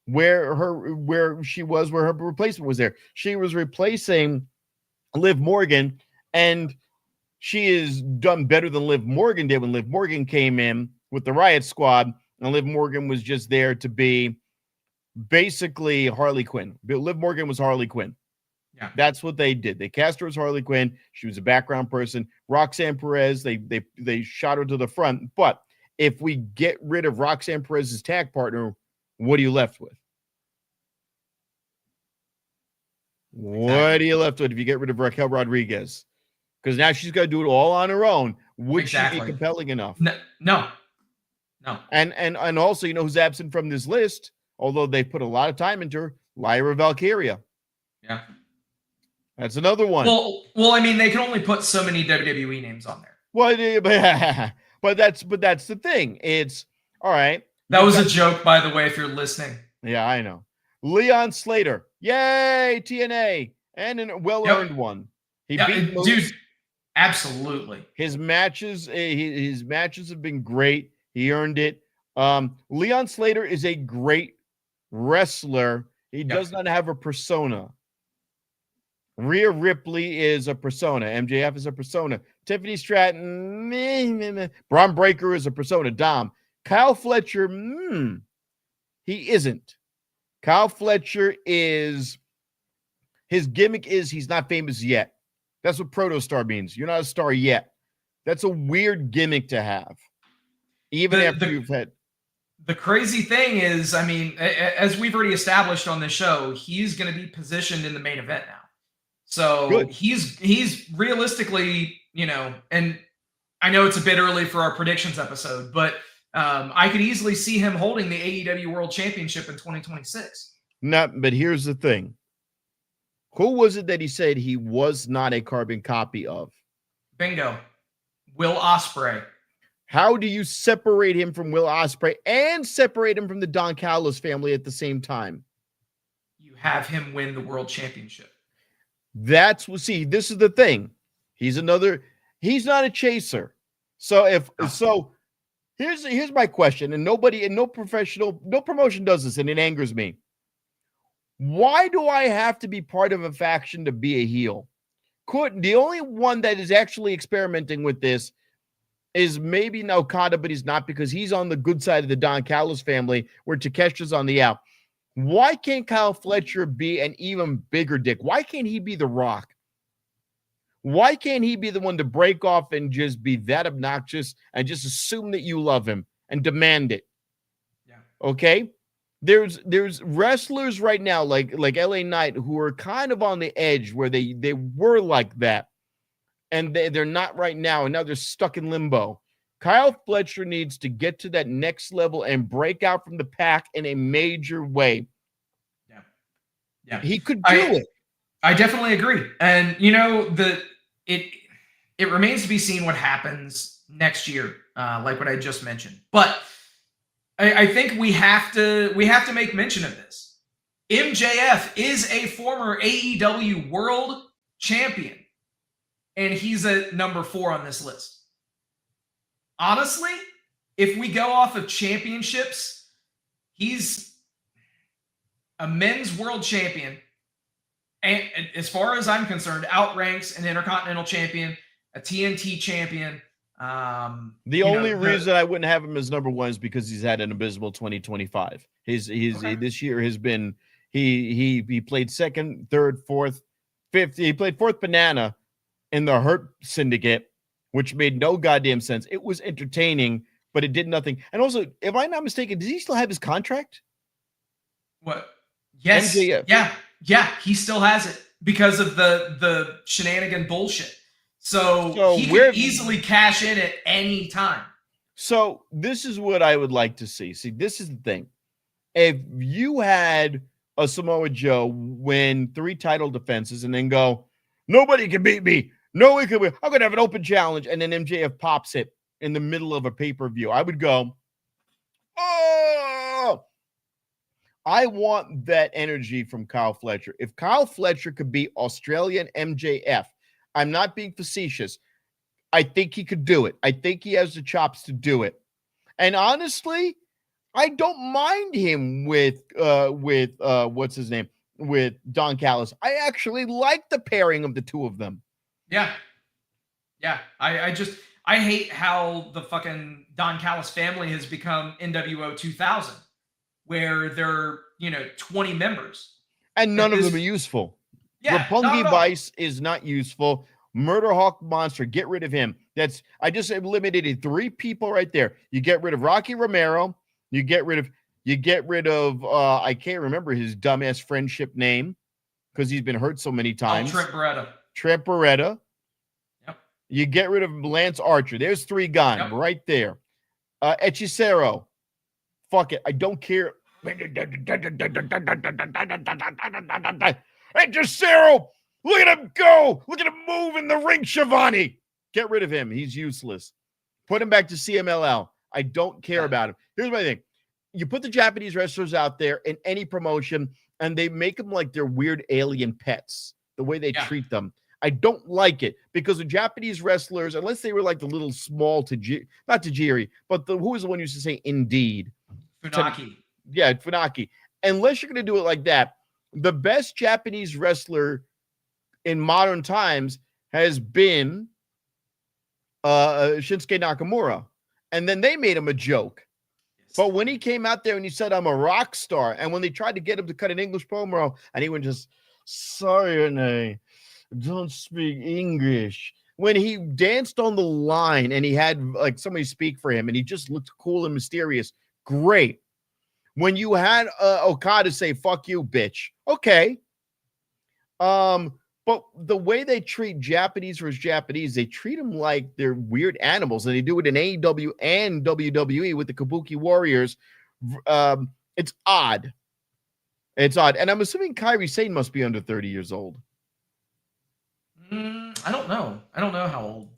where her replacement was there. She was replacing Liv Morgan, and she is done better than Liv Morgan did when Liv Morgan came in with the Riot Squad, and Liv Morgan was just there to be basically Harley Quinn. Liv Morgan was Harley Quinn. Yeah. That's what they did. They cast her as Harley Quinn. She was a background person. Roxanne Perez, they shot her to the front. But if we get rid of Roxanne Perez's tag partner, what are you left with? What are you left with if you get rid of Raquel Rodriguez? Because now she's got to do it all on her own. Would she be compelling enough? No. And also, you know who's absent from this list, although they put a lot of time into her, Lyra Valkyria. Yeah. That's another one. Well, I mean, they can only put so many WWE names on there. Well, but that's the thing. It's all right. That was a joke, by the way, if you're listening. Yeah, I know. Leon Slater. Yay, TNA. And a well-earned one. He beat Moose. Dude, absolutely. His matches have been great. He earned it. Leon Slater is a great wrestler. He does not have a persona. Rhea Ripley is a persona. MJF is a persona. Tiffany Stratton, meh. Braun Breaker is a persona. Dom. Kyle Fletcher, he isn't. Kyle Fletcher is, his gimmick is he's not famous yet. That's what proto-star means. You're not a star yet. That's a weird gimmick to have. Even after you've had. The crazy thing is, I mean, as we've already established on this show, he's going to be positioned in the main event now. So he's realistically, you know, and I know it's a bit early for our predictions episode, but I could easily see him holding the AEW World Championship in 2026. No, but here's the thing. Who was it that he said he was not a carbon copy of? Bingo. Will Ospreay. How do you separate him from Will Ospreay and separate him from the Don Callis family at the same time? You have him win the World Championship. This is the thing. He's not a chaser. So here's my question, and no promotion does this, and it angers me. Why do I have to be part of a faction to be a heel? The only one that is actually experimenting with this is maybe Okada, but he's not, because he's on the good side of the Don Callis family, where Takesha's on the out. Why can't Kyle Fletcher be an even bigger dick? Why can't he be The Rock? Why can't he be the one to break off and just be that obnoxious and just assume that you love him and demand it? Yeah. Okay? There's wrestlers right now like LA Knight who are kind of on the edge where they were like that. And they're not right now, and now they're stuck in limbo. Kyle Fletcher needs to get to that next level and break out from the pack in a major way. Yeah. He could do it. I definitely agree. And you know, it remains to be seen what happens next year, like what I just mentioned. But I think we have to make mention of this. MJF is a former AEW World Champion, and he's at number 4 on this list. Honestly, if we go off of championships, he's a men's world champion. And as far as I'm concerned, outranks an Intercontinental Champion, a TNT champion. The only reason I wouldn't have him as number 1 is because he's had an abysmal 2025. This year has been he played second, third, fourth, fifth. He played fourth banana in the Hurt Syndicate, which made no goddamn sense. It was entertaining, but it did nothing. And also, if I'm not mistaken, does he still have his contract? What? Yes. MJF. Yeah. He still has it because of the shenanigan bullshit. So he could easily cash in at any time. So this is what I would like to see. See, this is the thing. If you had a Samoa Joe win 3 title defenses and then go, nobody can beat me. No one can win. I'm going to have an open challenge. And then MJF pops it in the middle of a pay-per-view. I would go, oh, I want that energy from Kyle Fletcher. If Kyle Fletcher could be Australian MJF, I'm not being facetious. I think he could do it. I think he has the chops to do it. And honestly, I don't mind him with what's his name? With Don Callis. I actually like the pairing of the two of them. Yeah. I hate how the fucking Don Callis family has become NWO 2000, where they're 20 members. And none of them are useful. Yeah, Roppongi Vice is not useful. Murder Hawk Monster, get rid of him. I just eliminated 3 people right there. You get rid of Rocky Romero. You get rid of I can't remember his dumbass friendship name because he's been hurt so many times. Trent Beretta. Yep. You get rid of Lance Archer. There's 3 gone right there. Hechicero. Fuck it. I don't care. Hechicero. Look at him go. Look at him move in the ring, Shivani. Get rid of him. He's useless. Put him back to CMLL. I don't care about him. Here's my thing. You put the Japanese wrestlers out there in any promotion, and they make them like they're weird alien pets, the way they treat them. I don't like it because the Japanese wrestlers, unless they were like the little small, not Tajiri, but who was the one who used to say Indeed? Funaki. Funaki. Unless you're going to do it like that, the best Japanese wrestler in modern times has been Shinsuke Nakamura. And then they made him a joke. Yes. But when he came out there and he said, I'm a rock star, and when they tried to get him to cut an English promo, and he went just, sorry, and I don't speak English. When he danced on the line and he had like somebody speak for him and he just looked cool and mysterious, great. When you had Okada say, fuck you, bitch. Okay. But the way they treat Japanese versus Japanese, they treat them like they're weird animals, and they do it in AEW and WWE with the Kabuki Warriors. It's odd. It's odd. And I'm assuming Kairi Sane must be under 30 years old. I don't know. I don't know how old.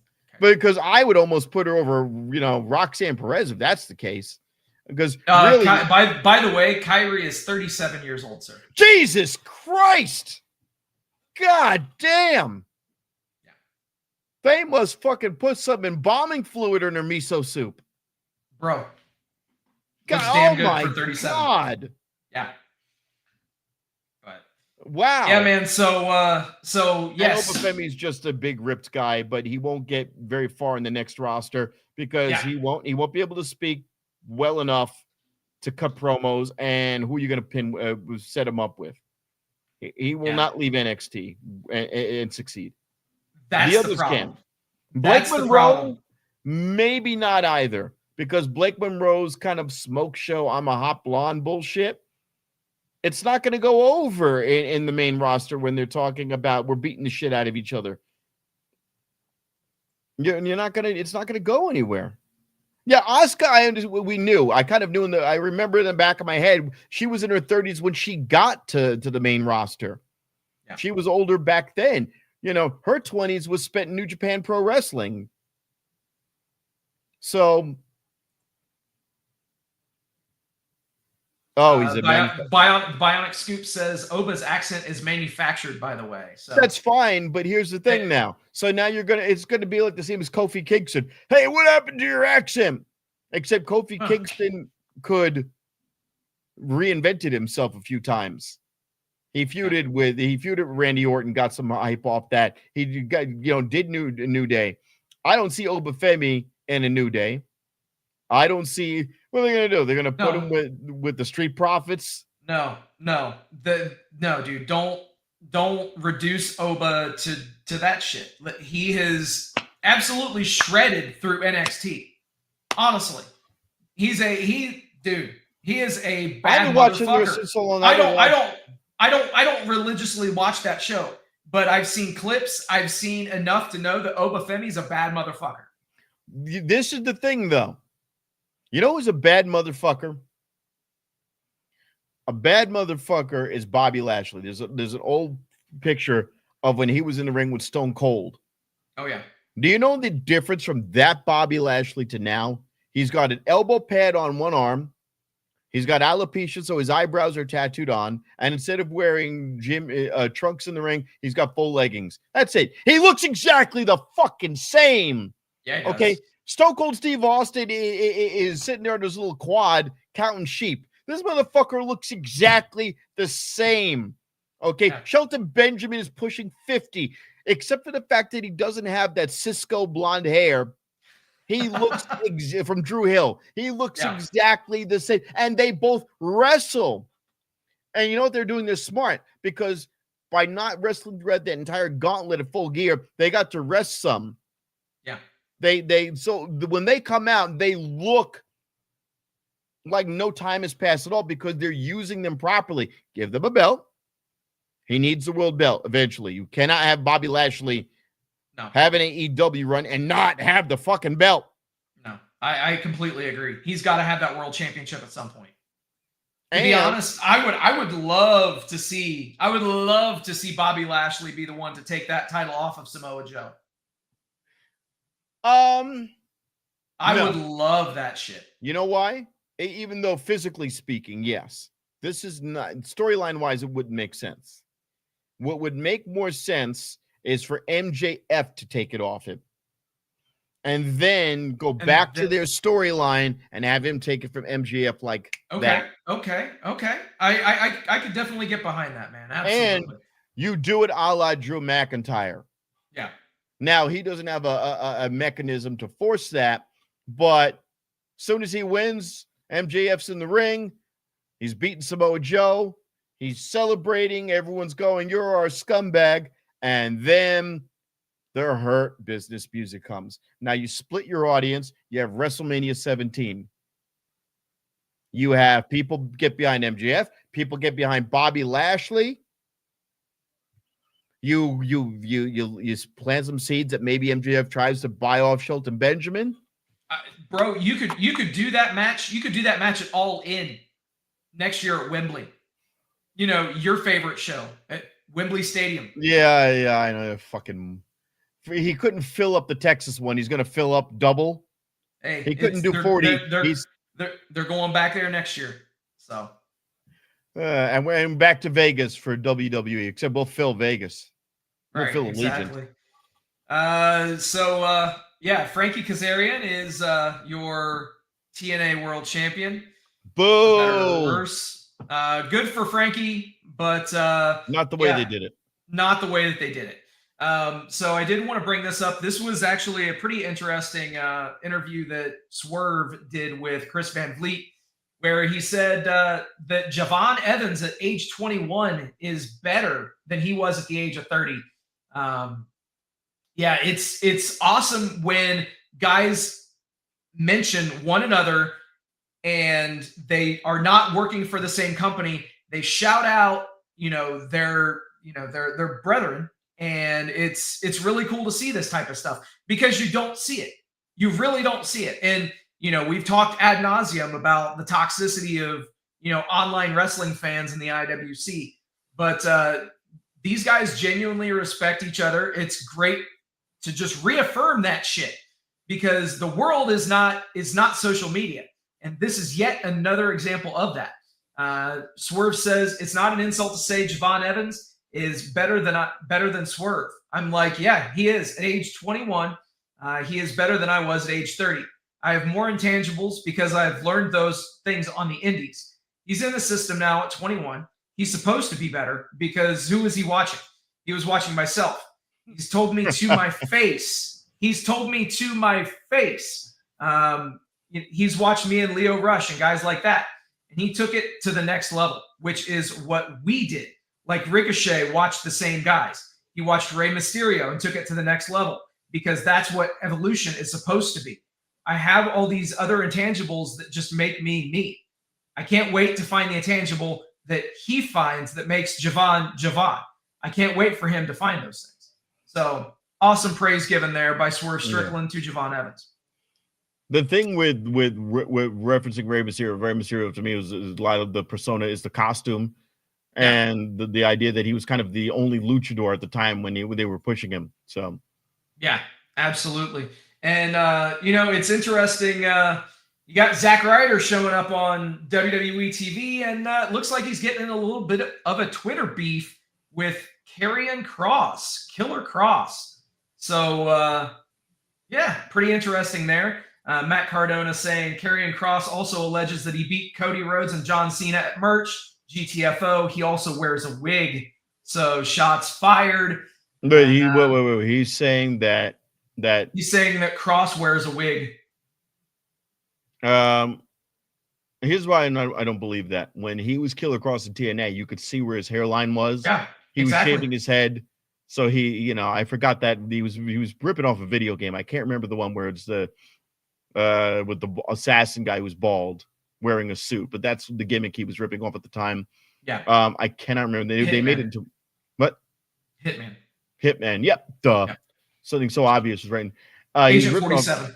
Because I would almost put her over, Roxanne Perez if that's the case. Because really, by the way, Kairi is 37 years old, sir. Jesus Christ! God damn! Yeah. They must fucking put some embalming fluid in their miso soup, bro. God, damn good for 37. God! Yeah. But wow. Yeah, man. So yes. Obafemi's just a big ripped guy, but he won't get very far in the next roster because he won't be able to speak well enough to cut promos. And who are you going to set him up with? He will not leave NXT and succeed. That's the others problem. can. Blake Monroe, maybe not either, because Blake Monroe's kind of smoke show, I'm a hot blonde bullshit. It's not going to go over in the main roster when they're talking about we're beating the shit out of each other. It's not going to go anywhere. Yeah, Asuka, we knew. I kind of knew I remember in the back of my head, she was in her 30s when she got to the main roster. Yeah. She was older back then. Her 20s was spent in New Japan Pro Wrestling. So, he's a Bionic Scoop says Oba's accent is manufactured, by the way. So that's fine, but here's the thing now. So now it's gonna be like the same as Kofi Kingston. Hey, what happened to your accent? Except Kofi Kingston could reinvented himself a few times. He feuded with Randy Orton, got some hype off that. He got, did New Day. I don't see Obafemi in a New Day. I don't see what are they gonna do. They're gonna put him with the Street Profits. No, dude, don't don't reduce Oba to that shit. He has absolutely shredded through NXT. Honestly, he is a bad I've been watching motherfucker. this since so long. I don't religiously watch that show, but I've seen clips. I've seen enough to know that Oba Femi's a bad motherfucker. This is the thing, though. You know who's a bad motherfucker? A bad motherfucker is Bobby Lashley. There's an old picture of when he was in the ring with Stone Cold. Oh, yeah. Do you know the difference from that Bobby Lashley to now? He's got an elbow pad on one arm. He's got alopecia, so his eyebrows are tattooed on. And instead of wearing gym trunks in the ring, he's got full leggings. That's it. He looks exactly the fucking same. Yeah, he okay. does. Stone Cold Steve Austin is sitting there in his little quad counting sheep. This motherfucker looks exactly the same. Okay. Yeah. Shelton Benjamin is pushing 50, except for the fact that he doesn't have that Cisco blonde hair. He looks from Drew Hill. He looks exactly the same. And they both wrestle. And you know what they're doing? They're smart, because by not wrestling throughout the entire gauntlet of Full Gear, they got to rest some. Yeah. So when they come out, they look like no time has passed at all, because they're using them properly. Give them a belt. He needs the world belt eventually. You cannot have Bobby Lashley have an AEW run and not have the fucking belt. No, I completely agree. He's got to have that world championship at some point. To be honest, I would love to see Bobby Lashley be the one to take that title off of Samoa Joe. I would love that shit. You know why? Even though physically speaking, yes, this is not storyline wise, it wouldn't make sense. What would make more sense is for MJF to take it off him, and then go back to their storyline and have him take it from MJF like that. Okay. I could definitely get behind that, man. Absolutely. And you do it a la Drew McIntyre. Yeah. Now, he doesn't have a mechanism to force that, but as soon as he wins, MJF's in the ring. He's beating Samoa Joe. He's celebrating. Everyone's going, "You're our scumbag." And then the Hurt Business music comes. Now you split your audience. You have WrestleMania 17. You have people get behind MJF. People get behind Bobby Lashley. You plant some seeds that maybe MJF tries to buy off Shelton Benjamin. Bro, you could do that match. You could do that match at All In next year at Wembley. You know, your favorite show at Wembley Stadium. Yeah, I know. Fucking, he couldn't fill up the Texas one. He's going to fill up double. Hey, he couldn't do 40. They're going back there next year. So, and we're back to Vegas for WWE. Except we'll fill Vegas. We'll fill exactly. Yeah, Frankie Kazarian is your TNA World Champion. Boo! Better or worse. Good for Frankie, but not the way they did it. Not the way that they did it. So I did want to bring this up. This was actually a pretty interesting interview that Swerve did with Chris Van Vliet, where he said that Javon Evans at age 21 is better than he was at the age of 30. Yeah, it's awesome when guys mention one another and they are not working for the same company. They shout out, their brethren, and it's really cool to see this type of stuff because you don't see it. You really don't see it. And we've talked ad nauseum about the toxicity of online wrestling fans in the IWC, but these guys genuinely respect each other. It's great to just reaffirm that shit because the world is not social media. And this is yet another example of that. Swerve says it's not an insult to say Javon Evans is better than Swerve. I'm like, yeah, he is. At age 21, he is better than I was at age 30. I have more intangibles because I've learned those things on the indies. He's in the system now at 21. He's supposed to be better because who was he watching? He was watching myself. He's told me to my face. He's told me to my face. He's watched me and Leo Rush and guys like that. And he took it to the next level, which is what we did. like Ricochet watched the same guys. He watched Rey Mysterio and took it to the next level because that's what evolution is supposed to be. I have all these other intangibles that just make me me. I can't wait to find the intangible that he finds that makes Javon Javon. I can't wait for him to find those things. So awesome praise given there by Swerve Strickland to Javon Evans. The thing with referencing Rey Mysterio to me was a lot of the persona is the costume. And the idea that he was kind of the only luchador at the time when they were pushing him. So, yeah, absolutely. And, it's interesting. You got Zack Ryder showing up on WWE TV, and it looks like he's getting in a little bit of a Twitter beef with Karrion Kross, Killer Kross. So, pretty interesting there. Matt Cardona saying Karrion Kross also alleges that he beat Cody Rhodes and John Cena at merch. GTFO, he also wears a wig, so shots fired. But wait. He's saying that he's saying that Kross wears a wig. Here's why I don't believe that. When he was Killer Kross in TNA, you could see where his hairline was. Yeah, he was shaving his head, so he, I forgot that he was ripping off a video game. I can't remember the one where it's the with the assassin guy who's bald, wearing a suit, but that's the gimmick he was ripping off at the time. Yeah. I cannot remember. They made it into what? Hitman. Yep. Duh. Yeah. Something so obvious was right. Agent 47.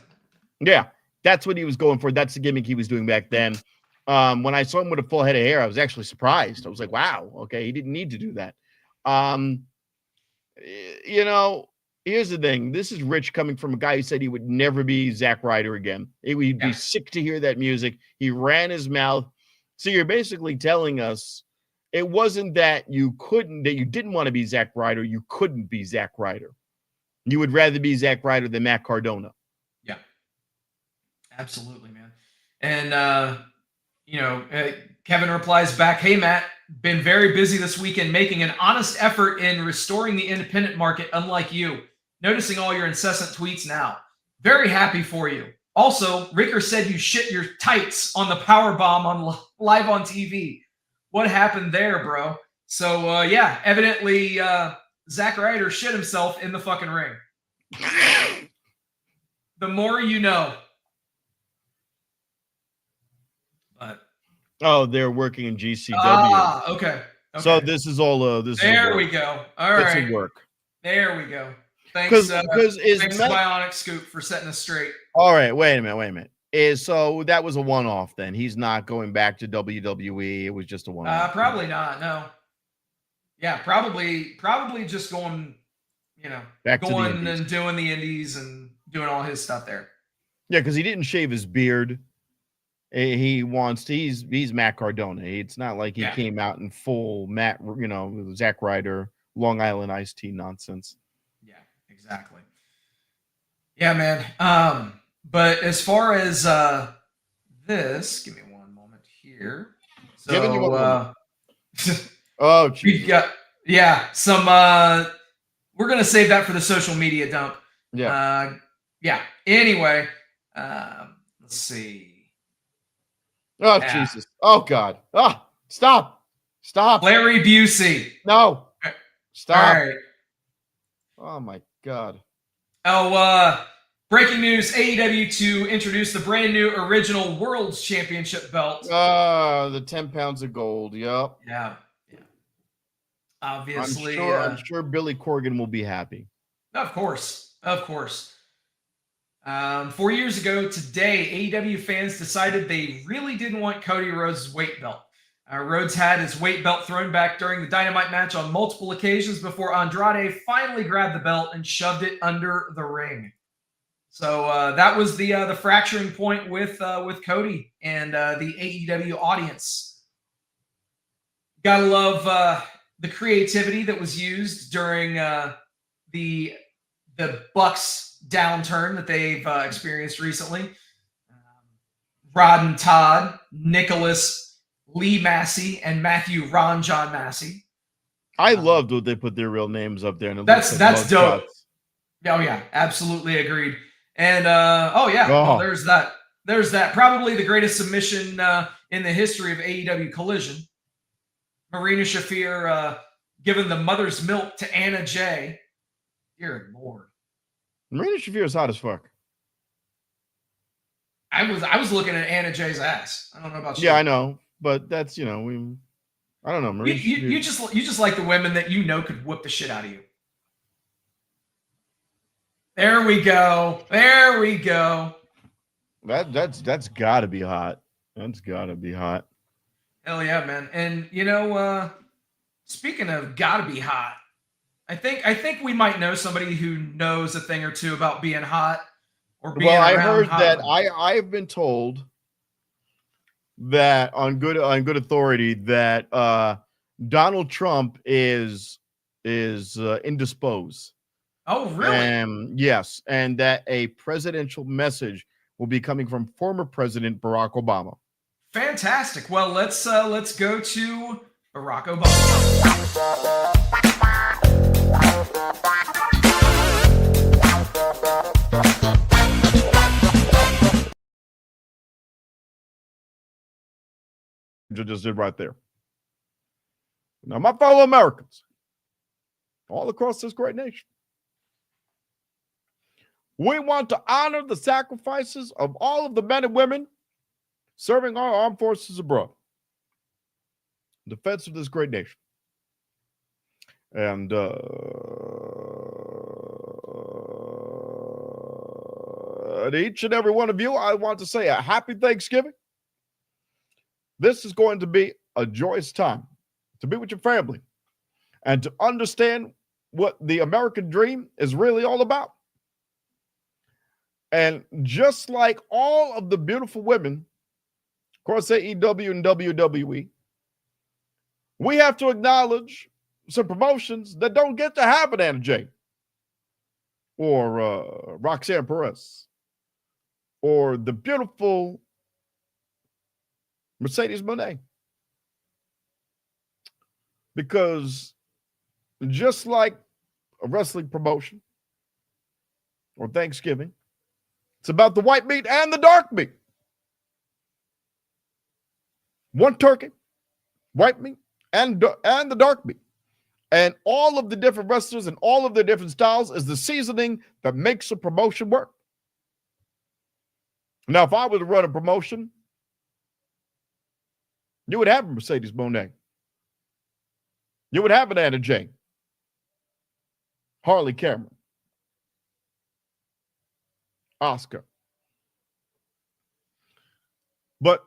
Yeah, that's what he was going for. That's the gimmick he was doing back then. When I saw him with a full head of hair, I was actually surprised. I was like, wow, okay, he didn't need to do that. Here's the thing. This is Rich coming from a guy who said he would never be Zack Ryder again. He'd be sick to hear that music. He ran his mouth. So you're basically telling us it wasn't that you didn't want to be Zack Ryder. You couldn't be Zack Ryder. You would rather be Zack Ryder than Matt Cardona. Yeah, absolutely, man. And, Kevin replies back, hey, Matt, been very busy this weekend making an honest effort in restoring the independent market, unlike you. Noticing all your incessant tweets now. Very happy for you. Also, Ricker said you shit your tights on the power bomb on live on TV. What happened there, bro? So, evidently Zack Ryder shit himself in the fucking ring. The more you know. But they're working in GCW. Okay. So this is all there we go. All right. This will work. There we go. Thanks, thanks Bionic Scoop for setting us straight. All right, wait a minute. So that was a one-off then. He's not going back to WWE. It was just a one-off. Probably not, no. Yeah, probably just going, back going and doing the indies and doing all his stuff there. Yeah, because he didn't shave his beard. He's Matt Cardona. It's not like he came out in full Zack Ryder, Long Island iced tea nonsense. Yeah, exactly. Yeah, man. But as far as this, give me one moment here. So, giving you a oh, geez. We got some. We're gonna save that for the social media dump. Yeah. Anyway, let's see. Oh, Jesus. Oh, God. Oh, stop. Larry Busey. No. Stop. All right. Oh, my God. Breaking news, AEW to introduce the brand new original World's Championship belt. The 10 pounds of gold. Yep. Yeah. Obviously. I'm sure Billy Corgan will be happy. Of course. 4 years ago today, AEW fans decided they really didn't want Cody Rhodes' weight belt. Rhodes had his weight belt thrown back during the Dynamite match on multiple occasions before Andrade finally grabbed the belt and shoved it under the ring. So that was the fracturing point with Cody and the AEW audience. Gotta love the creativity that was used during the Bucks downturn that they've experienced recently. Rod and Todd, Nicholas Lee Massey, and Matthew Ron John Massey. I loved what they put their real names up there. And that's dope. Oh yeah, absolutely agreed. And well, there's that. Probably the greatest submission in the history of AEW Collision. Marina Shafir giving the mother's milk to Anna Jay. Dear Lord. Marina Shafir is hot as fuck. I was looking at Anna Jay's ass. I don't know about you. Yeah, I know, but that's I don't know. Marina You just like the women that you know could whip the shit out of you. There we go. There we go. That's got to be hot. That's got to be hot. Hell yeah, man. And speaking of gotta be hot, I think we might know somebody who knows a thing or two about being hot or being Well, I around heard hot that women. I've been told that on good authority that Donald Trump is indisposed. Oh, really? Yes, and that a presidential message will be coming from former President Barack Obama. Fantastic. Well, let's go to Barack Obama. Just did right there. Now, my fellow Americans, all across this great nation, we want to honor the sacrifices of all of the men and women serving our armed forces abroad in defense of this great nation. And to each and every one of you, I want to say a happy Thanksgiving. This is going to be a joyous time to be with your family and to understand what the American dream is really all about. And just like all of the beautiful women across AEW and WWE, we have to acknowledge some promotions that don't get to happen, Anna Jay, or Roxanne Perez, or the beautiful Mercedes Moné. Because just like a wrestling promotion or Thanksgiving, it's about the white meat and the dark meat. One turkey, white meat, and the dark meat. And all of the different wrestlers and all of their different styles is the seasoning that makes a promotion work. Now, if I were to run a promotion, you would have a Mercedes Moné. You would have an Anna Jay, Harley Cameron, Oscar. But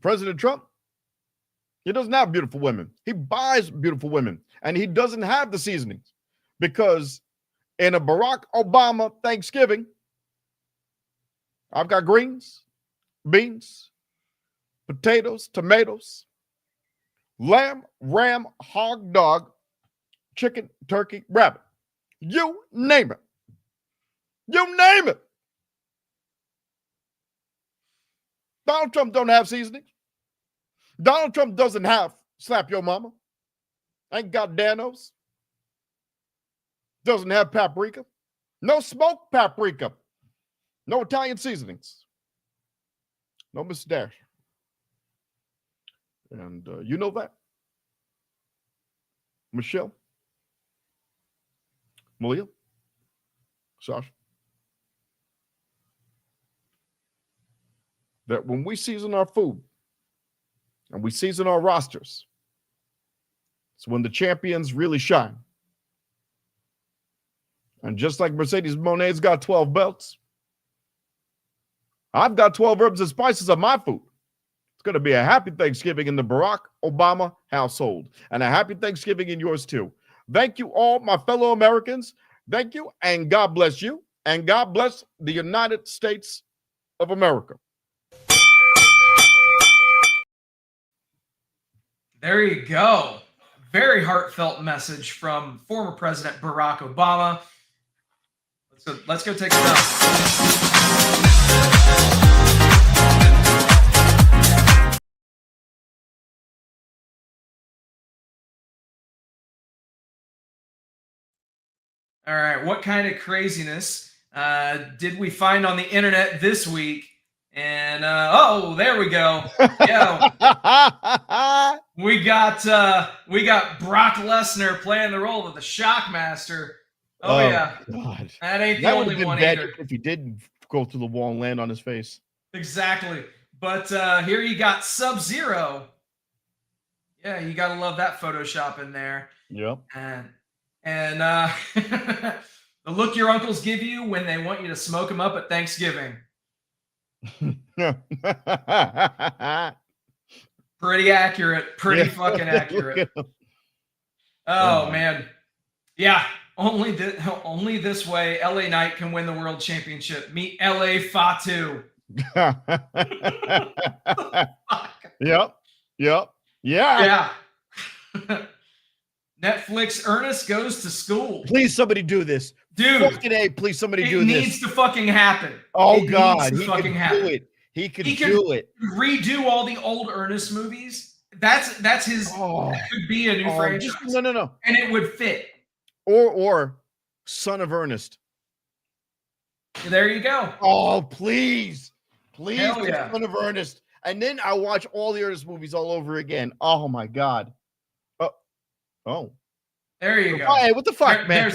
President Trump, he doesn't have beautiful women. He buys beautiful women, and he doesn't have the seasonings because in a Barack Obama Thanksgiving, I've got greens, beans, potatoes, tomatoes, lamb, ram, hog, dog, chicken, turkey, rabbit. You name it. You name it. Donald Trump don't have seasonings. Donald Trump doesn't have slap your mama. Ain't got Danos. Doesn't have paprika. No smoked paprika. No Italian seasonings. No Mr. Dash. And you know that. Michelle. Malia. Sasha. That when we season our food and we season our rosters, it's when the champions really shine. And just like Mercedes Moné's got 12 belts, I've got 12 herbs and spices of my food. It's going to be a happy Thanksgiving in the Barack Obama household and a happy Thanksgiving in yours too. Thank you all, my fellow Americans. Thank you, and God bless you, and God bless the United States of America. There you go. Very heartfelt message from former President Barack Obama. Let's go take a dump. All right, what kind of craziness did we find on the internet this week? And oh, there we go. Yo, we got Brock Lesnar playing the role of the Shockmaster. Oh yeah, God. that ain't the That would only have been one bad either. if he did go through the wall and land on his face. Exactly. But here you got Sub-Zero. Yeah, you gotta love that Photoshop in there. Yep. And the look your uncles give you when they want you to smoke them up at Thanksgiving. Pretty accurate. Pretty fucking accurate. Oh man. Yeah. Only this way, LA Knight can win the world championship. Meet LA Fatu. Yep. Yeah. Yeah. Netflix Ernest goes to school. Please, somebody do this. Dude. Fucking A, please, somebody do this. It needs to fucking happen. Oh, it God. Needs to fucking happen. Do it. He could do it. Redo all the old Ernest movies. That's his. That could be a new franchise. No. And it would fit. Or Son of Ernest. There you go. Oh, please. Hell yeah. Son of Ernest. And then I'll watch all the Ernest movies all over again. Oh, my God. Oh. There you go. Hey, what the fuck, man?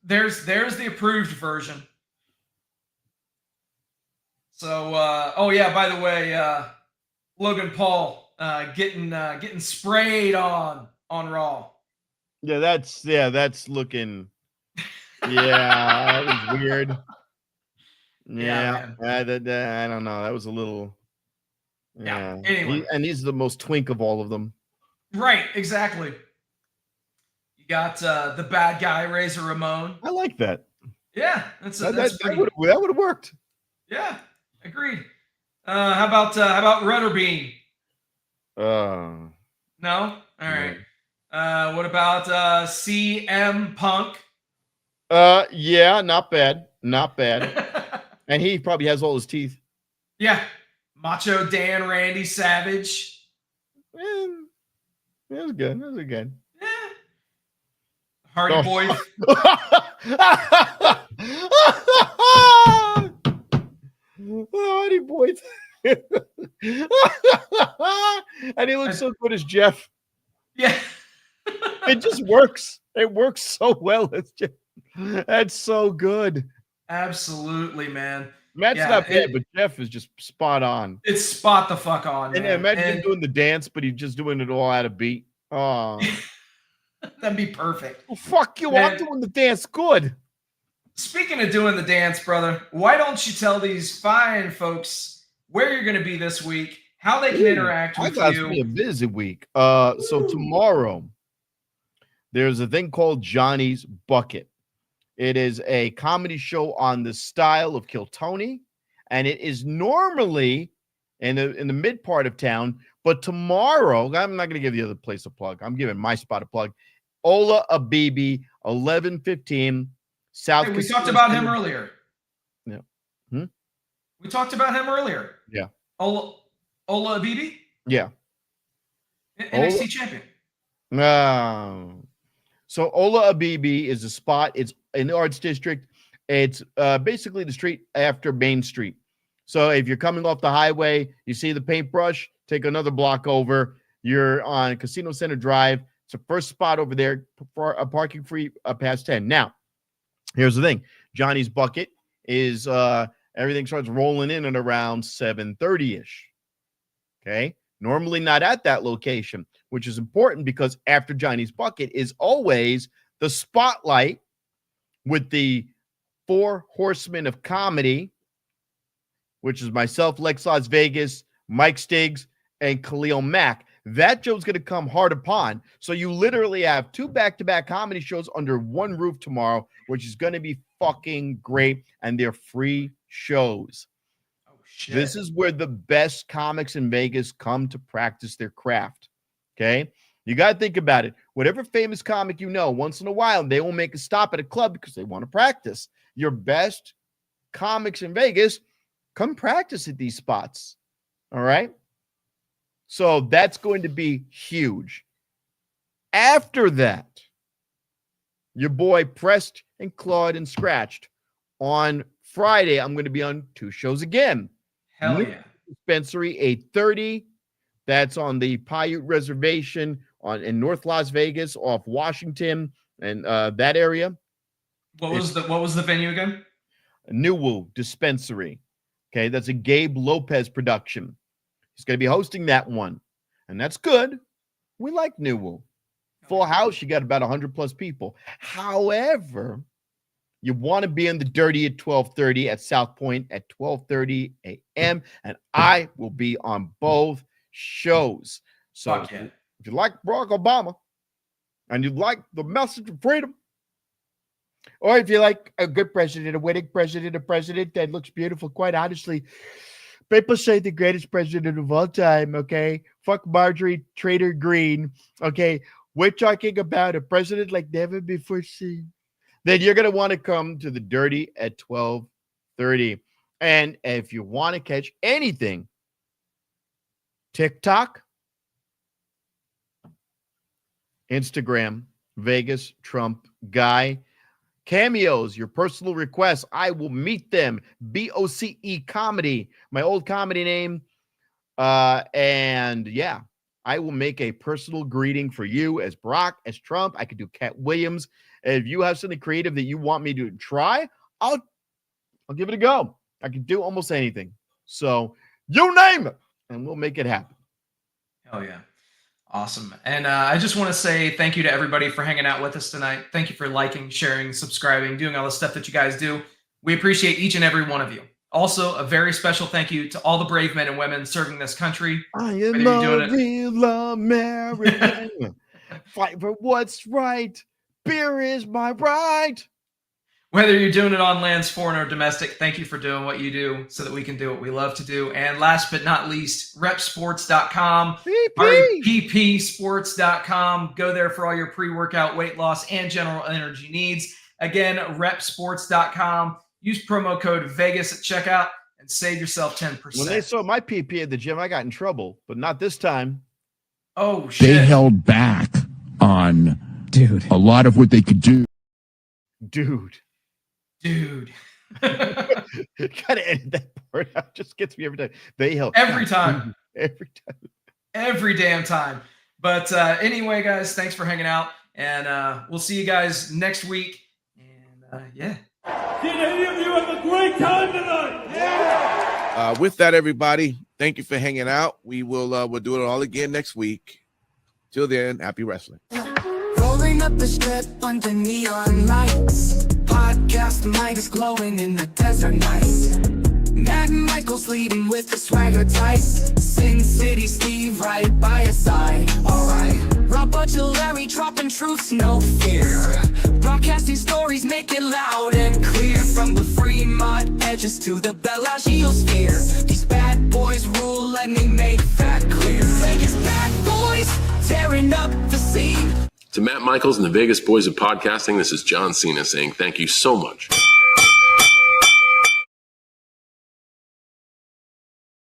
There's the approved version. So, oh yeah, by the way, Logan Paul getting sprayed on Raw. Yeah, that's looking. Yeah, that was weird. Yeah, I don't know. That was a little. Yeah. Anyway, and he's the most twink of all of them. Right. Exactly. You got the bad guy Razor Ramon. I like that. Yeah, that would have worked. Yeah, agreed. How about Rudderbean? No. All right. What about CM Punk? Yeah, not bad. And he probably has all his teeth. Yeah. Macho Dan, Randy Savage. That was good. Yeah. Hardy Boys. Hardy Boys. And he looks so good as Jeff. Yeah. It just works. It works so well. That's so good. Absolutely, man. Matt's not bad, but Jeff is just spot on. It's spot the fuck on, and man. Imagine him doing the dance, but he's just doing it all out of beat. Oh. That'd be perfect. Well, fuck you. Man. I'm doing the dance good. Speaking of doing the dance, brother, why don't you tell these fine folks where you're going to be this week, how they can interact with you? It's going to be a busy week. So tomorrow, there's a thing called Johnny's Bucket. It is a comedy show on the style of Kill Tony, and it is normally in the mid part of town. But tomorrow, I'm not going to give the other place a plug. I'm giving my spot a plug. Ola Abibi, 11:15 South. Hey, we talked about him earlier. Yeah. We talked about him earlier. Yeah. Ola Abibi? Yeah. NXT champion. No. So Ola Abibi is a spot. It's in the Arts District. It's basically the street after Main Street. So if you're coming off the highway, you see the paintbrush, take another block over. You're on Casino Center Drive. It's the first spot over there for a parking free past 10. Now, here's the thing. Johnny's Bucket is everything starts rolling in at around 7:30-ish. Okay? Normally not at that location, which is important because after Johnny's Bucket is always the spotlight with the 4 horsemen of comedy, which is myself, Lex Las Vegas, Mike Stiggs, and Khalil Mack. That show's going to come hard upon. So you literally have 2 back-to-back comedy shows under one roof tomorrow, which is going to be fucking great. And they're free shows. Oh, shit. This is where the best comics in Vegas come to practice their craft. Okay? You got to think about it. Whatever famous comic you know, once in a while, they will make a stop at a club because they want to practice. Your best comics in Vegas come practice at these spots. All right? So that's going to be huge. After that, your boy Pressed and Clawed and Scratched. On Friday, I'm going to be on 2 shows again. Hell yeah. Dispensary, 8:30. That's on the Paiute Reservation in North Las Vegas, off Washington and that area. What was the venue again? New Dispensary. Okay, that's a Gabe Lopez production. He's going to be hosting that one, and that's good. We like New Full house. You got about 100+ people. However, you want to be in the Dirty at 12:30 at South Point at 12:30 a.m. and I will be on both shows. So if you like Barack Obama and you like the message of freedom, or if you like a good president, a winning president, a president that looks beautiful, quite honestly, people say the greatest president of all time, okay? Fuck Marjorie Trader Green, okay? We're talking about a president like never before seen. Then you're going to want to come to the Dirty at 12:30. And if you want to catch anything, TikTok, Instagram, Vegas Trump Guy, cameos, your personal requests, I will meet them. BOCE Comedy, my old comedy name. And yeah, I will make a personal greeting for you as Barack, as Trump. I could do Cat Williams. If you have something creative that you want me to try, I'll give it a go. I can do almost anything. So you name it, and we'll make it happen. Hell yeah. Awesome. And I just want to say thank you to everybody for hanging out with us tonight. Thank you for liking, sharing, subscribing, doing all the stuff that you guys do. We appreciate each and every one of you. Also, a very special thank you to all the brave men and women serving this country. I am a real American. Fight for what's right. Beer is my right. Whether you're doing it on lands, foreign or domestic, thank you for doing what you do so that we can do what we love to do. And last but not least, repsports.com, ppsports.com. Go there for all your pre-workout, weight loss, and general energy needs. Again, repsports.com. Use promo code Vegas at checkout and save yourself 10%. When they saw my PP at the gym, I got in trouble, but not this time. Oh, shit. They held back on a lot of what they could do. Dude. Gotta edit that part out. Just gets me every time. They held every time. Every damn time. But anyway, guys, thanks for hanging out, and we'll see you guys next week. And yeah. Did any of you have a great time tonight? Yeah. With that, everybody, thank you for hanging out. We'll do it all again next week. Till then, happy wrestling. Rolling up the strip under neon lights. Podcast mics glowing in the desert night. Matt and Michael's leading with the swagger tight. Sin City Steve right by your side. Alright. Rob Butcher Larry dropping truths, no fear. Broadcasting stories, make it loud and clear. From the Fremont edges to the Bellagio sphere. These bad boys rule, let me make that clear. Vegas bad boys, tearing up the scene. To Matt Michaels and the Vegas Boys of Podcasting, this is John Cena saying thank you so much